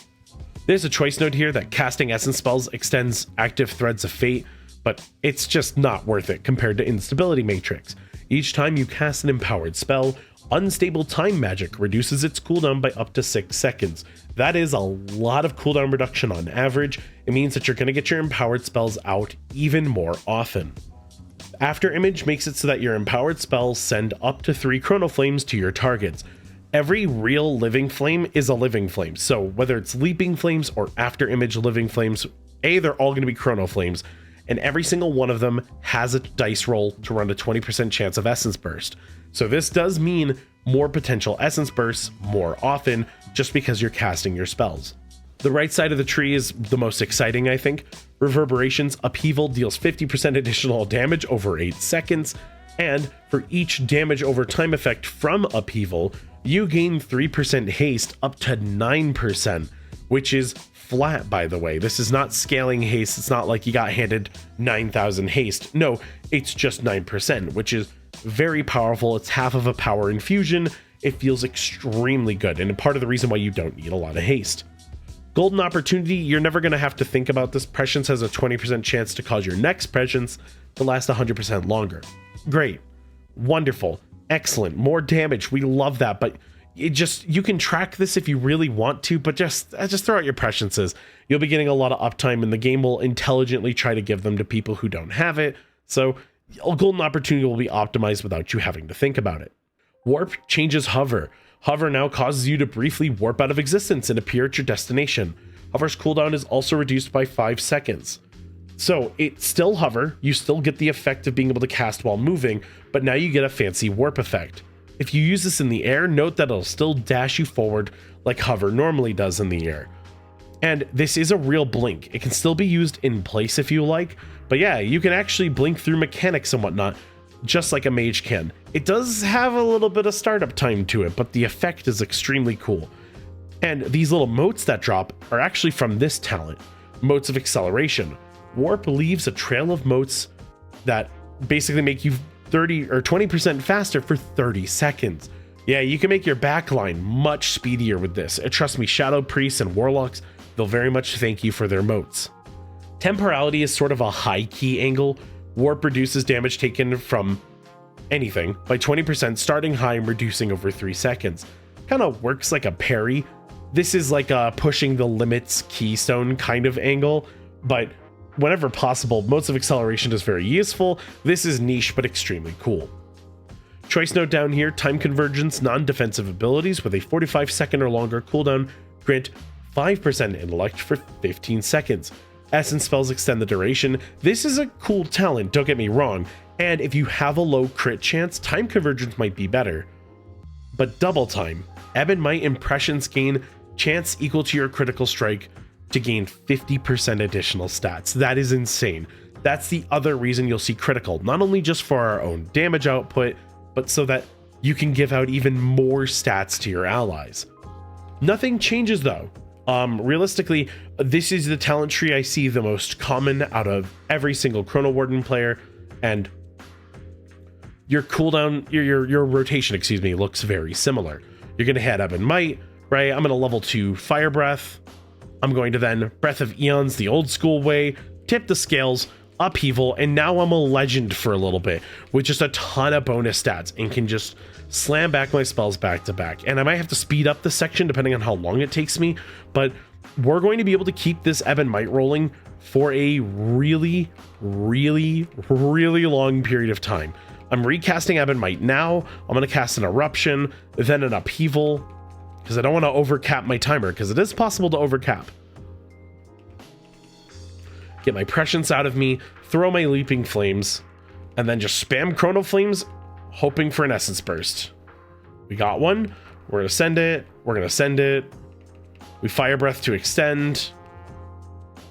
There's a choice note here that casting essence spells extends active Threads of Fate, but it's just not worth it compared to Instability Matrix. Each time you cast an empowered spell, Unstable Time Magic reduces its cooldown by up to 6 seconds. That is a lot of cooldown reduction on average. It means that you're going to get your empowered spells out even more often. After Image makes it so that your empowered spells send up to 3 Chronoflames to your targets. Every real Living Flame is a Living Flame, so whether it's Leaping Flames or After Image Living Flames, they're all going to be Chrono Flames, and every single one of them has a dice roll to run a 20% chance of Essence Burst. So this does mean more potential Essence Bursts more often, just because you're casting your spells. The right side of the tree is the most exciting, I think. Reverberations, Upheaval deals 50% additional damage over 8 seconds, and for each damage over time effect from Upheaval, you gain 3% haste up to 9%, which is flat, by the way. This is not scaling haste. It's not like you got handed 9,000 haste. No, it's just 9%, which is very powerful. It's half of a power infusion. It feels extremely good, and part of the reason why you don't need a lot of haste. Golden Opportunity, you're never going to have to think about this. Prescience has a 20% chance to cause your next Prescience to last 100% longer. Great. Wonderful. Excellent. More damage. We love that, but you can track this if you really want to, but just throw out your Presciences. You'll be getting a lot of uptime, and the game will intelligently try to give them to people who don't have it, so a Golden Opportunity will be optimized without you having to think about it. Warp changes Hover. Hover now causes you to briefly warp out of existence and appear at your destination. Hover's cooldown is also reduced by 5 seconds. So it's still Hover, you still get the effect of being able to cast while moving, but now you get a fancy warp effect. If you use this in the air, note that it'll still dash you forward like Hover normally does in the air. And this is a real blink. It can still be used in place if you like, but yeah, you can actually blink through mechanics and whatnot, just like a mage can. It does have a little bit of startup time to it, but the effect is extremely cool. And these little motes that drop are actually from this talent, Motes of Acceleration. Warp leaves a trail of motes that basically make you 30 or 20% faster for 30 seconds. Yeah, you can make your backline much speedier with this. Trust me, Shadow Priests and Warlocks, they'll very much thank you for their motes. Temporality is sort of a high key angle. Warp reduces damage taken from anything by 20%, starting high and reducing over 3 seconds. Kind of works like a parry. This is like a pushing the limits keystone kind of angle, but whenever possible, Motes of Acceleration is very useful. This is niche, but extremely cool. Choice note down here, Time Convergence, non-defensive abilities with a 45-second or longer cooldown grant 5% intellect for 15 seconds. Essence spells extend the duration. This is a cool talent, don't get me wrong, and if you have a low crit chance, Time Convergence might be better. But double time, Ebb and Might impressions gain chance equal to your critical strike to gain 50% additional stats. That is insane. That's the other reason you'll see critical, not only just for our own damage output, but so that you can give out even more stats to your allies. Nothing changes though. Realistically, this is the talent tree I see the most common out of every single Chronowarden player, and your cooldown, your rotation, excuse me, looks very similar. You're gonna hit Ebb and Might, right? I'm gonna level 2 Fire Breath. I'm going to then Breath of Eons the old school way, tip the scales, Upheaval, and now I'm a legend for a little bit with just a ton of bonus stats and can just slam back my spells back to back. And I might have to speed up this section depending on how long it takes me, but we're going to be able to keep this Ebb and Might rolling for a really, really, really long period of time. I'm recasting Ebb and Might now. I'm going to cast an Eruption, then an Upheaval, because I don't want to overcap my timer, because it is possible to overcap. Get my Prescience out of me, throw my Leaping Flames, and then just spam Chrono Flames, hoping for an Essence Burst. We got one. We're going to send it. We're going to send it. We Fire Breath to extend.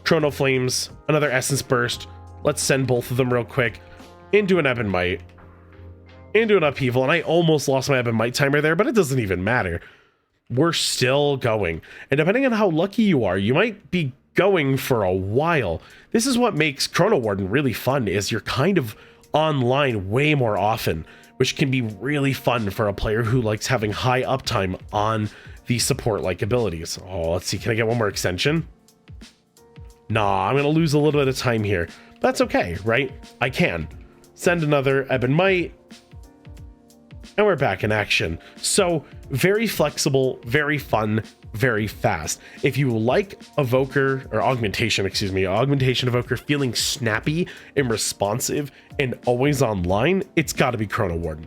Chrono Flames, another Essence Burst. Let's send both of them real quick. Into an Ebb and Might. Into an Upheaval, and I almost lost my Ebb and Might timer there, but it doesn't even matter. We're still going. And depending on how lucky you are, you might be going for a while. This is what makes Chronowarden really fun, is you're kind of online way more often, which can be really fun for a player who likes having high uptime on the support-like abilities. Oh, let's see. Can I get one more extension? Nah, I'm going to lose a little bit of time here. That's okay, right? I can. Send another Ebb and Might. And we're back in action. So very flexible, very fun, very fast. If you like Evoker, or Augmentation, excuse me, Augmentation Evoker feeling snappy and responsive and always online, it's got to be Chronowarden.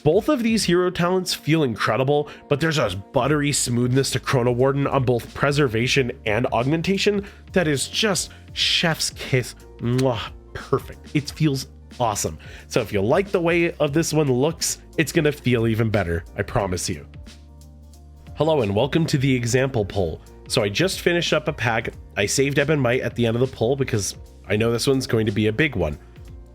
Both of these hero talents feel incredible, but there's a buttery smoothness to Chronowarden on both Preservation and Augmentation that is just chef's kiss. Mwah, perfect. It feels awesome. So if you like the way of this one looks, it's gonna feel even better, I promise you. Hello and welcome to the example pull. So I just finished up a pack. I saved Ebb and Might at the end of the pull because I know this one's going to be a big one.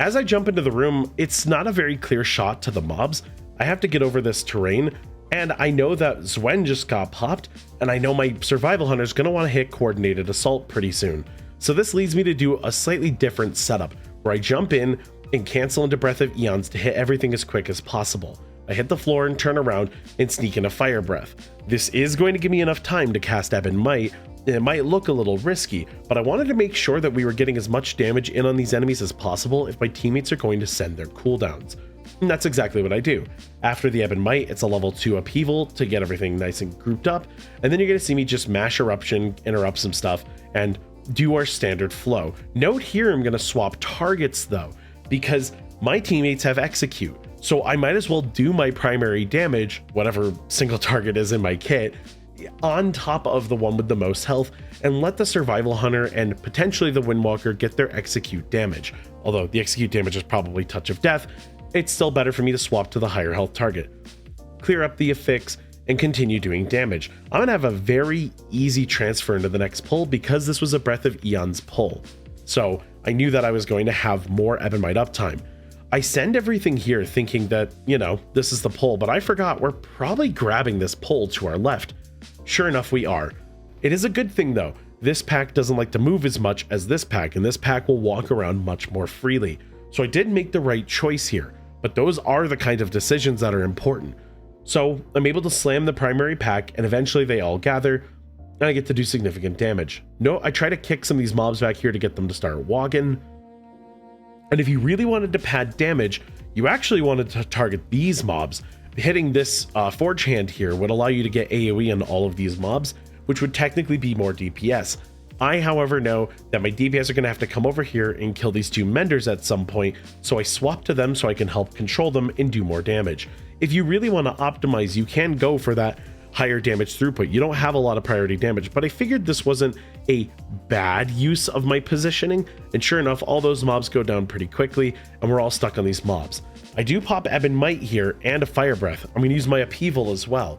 As I jump into the room, it's not a very clear shot to the mobs. I have to get over this terrain, and I know that Zwen just got popped, and I know my survival hunter is going to want to hit coordinated assault pretty soon. So this leads me to do a slightly different setup, where I jump in and cancel into Breath of Eons to hit everything as quick as possible. I hit the floor and turn around and sneak in a Fire Breath. This is going to give me enough time to cast Ebb and Might, and it might look a little risky, but I wanted to make sure that we were getting as much damage in on these enemies as possible if my teammates are going to send their cooldowns. And that's exactly what I do. After the Ebb and Might, it's a level 2 upheaval to get everything nice and grouped up, and then you're going to see me just mash Eruption, interrupt some stuff, and do our standard flow. Note here I'm going to swap targets though, because my teammates have Execute. So I might as well do my primary damage, whatever single target is in my kit, on top of the one with the most health, and let the Survival Hunter and potentially the Windwalker get their Execute damage. Although the Execute damage is probably Touch of Death, it's still better for me to swap to the higher health target. Clear up the affix and continue doing damage. I'm gonna have a very easy transfer into the next pull because this was a Breath of Eons pull. So I knew that I was going to have more Ebb and Might uptime. I send everything here thinking that, you know, this is the pull, but I forgot we're probably grabbing this pull to our left. Sure enough, we are. It is a good thing though. This pack doesn't like to move as much as this pack, and this pack will walk around much more freely. So I did make the right choice here, but those are the kind of decisions that are important. So I'm able to slam the primary pack, and eventually they all gather, and I get to do significant damage. No, I try to kick some of these mobs back here to get them to start walking. And if you really wanted to pad damage, you actually wanted to target these mobs. Hitting this Forge Hand here would allow you to get AoE on all of these mobs, which would technically be more DPS. I, however, know that my DPS are going to have to come over here and kill these two Menders at some point, so I swap to them so I can help control them and do more damage. If you really want to optimize, you can go for that higher damage throughput. You don't have a lot of priority damage, but I figured this wasn't a bad use of my positioning, and sure enough, all those mobs go down pretty quickly, and we're all stuck on these mobs. I do pop Ebb and Might here and a Fire Breath. I'm going to use my Upheaval as well.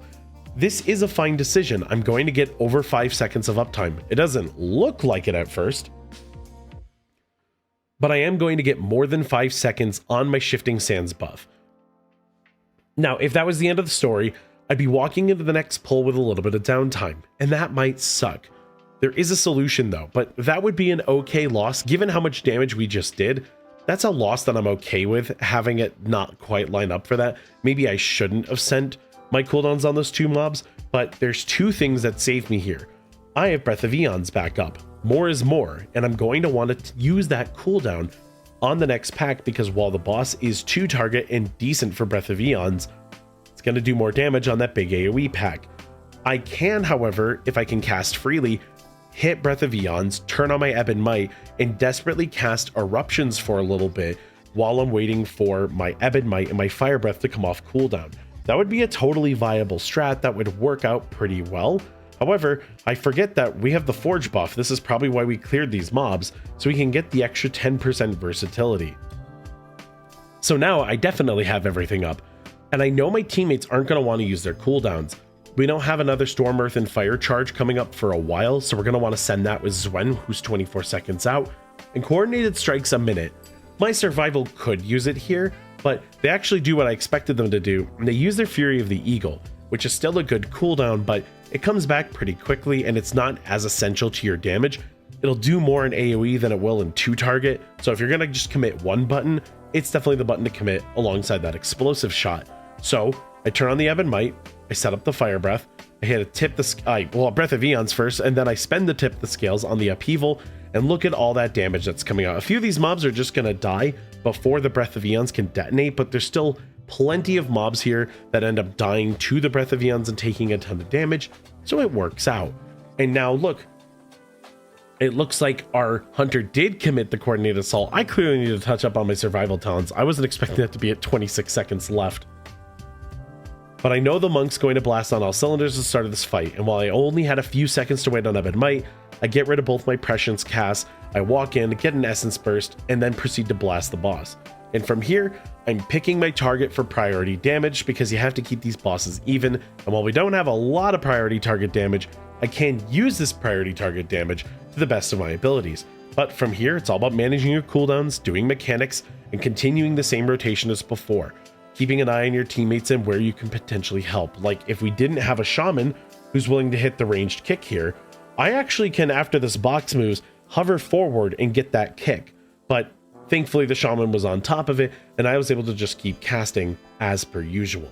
This is a fine decision. I'm going to get over 5 seconds of uptime. It doesn't look like it at first, but I am going to get more than 5 seconds on my Shifting Sands buff. Now, if that was the end of the story, I'd be walking into the next pull with a little bit of downtime, and that might suck. There is a solution though, but that would be an okay loss given how much damage we just did. That's a loss that I'm okay with, having it not quite line up for that. Maybe I shouldn't have sent my cooldowns on those two mobs, but there's two things that saved me here. I have Breath of Eons back up. More is more, and I'm going to want to use that cooldown on the next pack because while the boss is 2 target and decent for Breath of Eons, it's going to do more damage on that big AoE pack. I can, however, if I can cast freely, hit Breath of Eons, turn on my Ebb and Might, and desperately cast Eruptions for a little bit while I'm waiting for my Ebb and Might and my Fire Breath to come off cooldown. That would be a totally viable strat that would work out pretty well. However, I forget that we have the Forge buff. This is probably why we cleared these mobs, so we can get the extra 10% versatility. So now I definitely have everything up, and I know my teammates aren't going to want to use their cooldowns. We don't have another Storm, Earth, and Fire charge coming up for a while, so we're going to want to send that with Zwen, who's 24 seconds out, and Coordinated Strike's a minute. My survival could use it here, but they actually do what I expected them to do, and they use their Fury of the Eagle, which is still a good cooldown, but it comes back pretty quickly, and it's not as essential to your damage. It'll do more in AoE than it will in 2 target, so if you're going to just commit one button, it's definitely the button to commit alongside that explosive shot. So I turn on the Ebb and Might, I set up the Fire Breath, I hit a tip the Breath of Eons first, and then I spend the tip the scales on the Upheaval, and look at all that damage that's coming out. A few of these mobs are just going to die before the Breath of Eons can detonate, but there's still plenty of mobs here that end up dying to the Breath of Eons and taking a ton of damage, so it works out. And now look, it looks like our hunter did commit the Coordinated Assault. I clearly need to touch up on my survival talents. I wasn't expecting that to be at 26 seconds left. But I know the monk's going to blast on all cylinders at the start of this fight, and while I only had a few seconds to wait on Ebb and Might, I get rid of both my Prescience casts, I walk in, get an essence burst, and then proceed to blast the boss. And from here, I'm picking my target for priority damage because you have to keep these bosses even. And while we don't have a lot of priority target damage, I can use this priority target damage to the best of my abilities. But from here, it's all about managing your cooldowns, doing mechanics, and continuing the same rotation as before. Keeping an eye on your teammates and where you can potentially help. Like if we didn't have a shaman who's willing to hit the ranged kick here, I actually can, after this box moves, hover forward and get that kick. But thankfully the shaman was on top of it and I was able to just keep casting as per usual.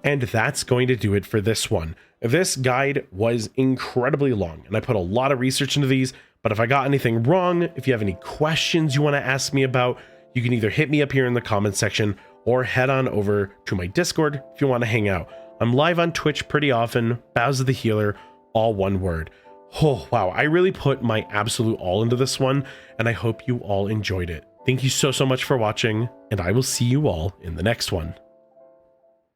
And that's going to do it for this one. This guide was incredibly long and I put a lot of research into these, but if I got anything wrong, if you have any questions you want to ask me about, you can either hit me up here in the comments section or head on over to my Discord if you want to hang out. I'm live on Twitch pretty often, Bowser the Healer, all one word. Oh, wow, I really put my absolute all into this one, and I hope you all enjoyed it. Thank you so much for watching, and I will see you all in the next one.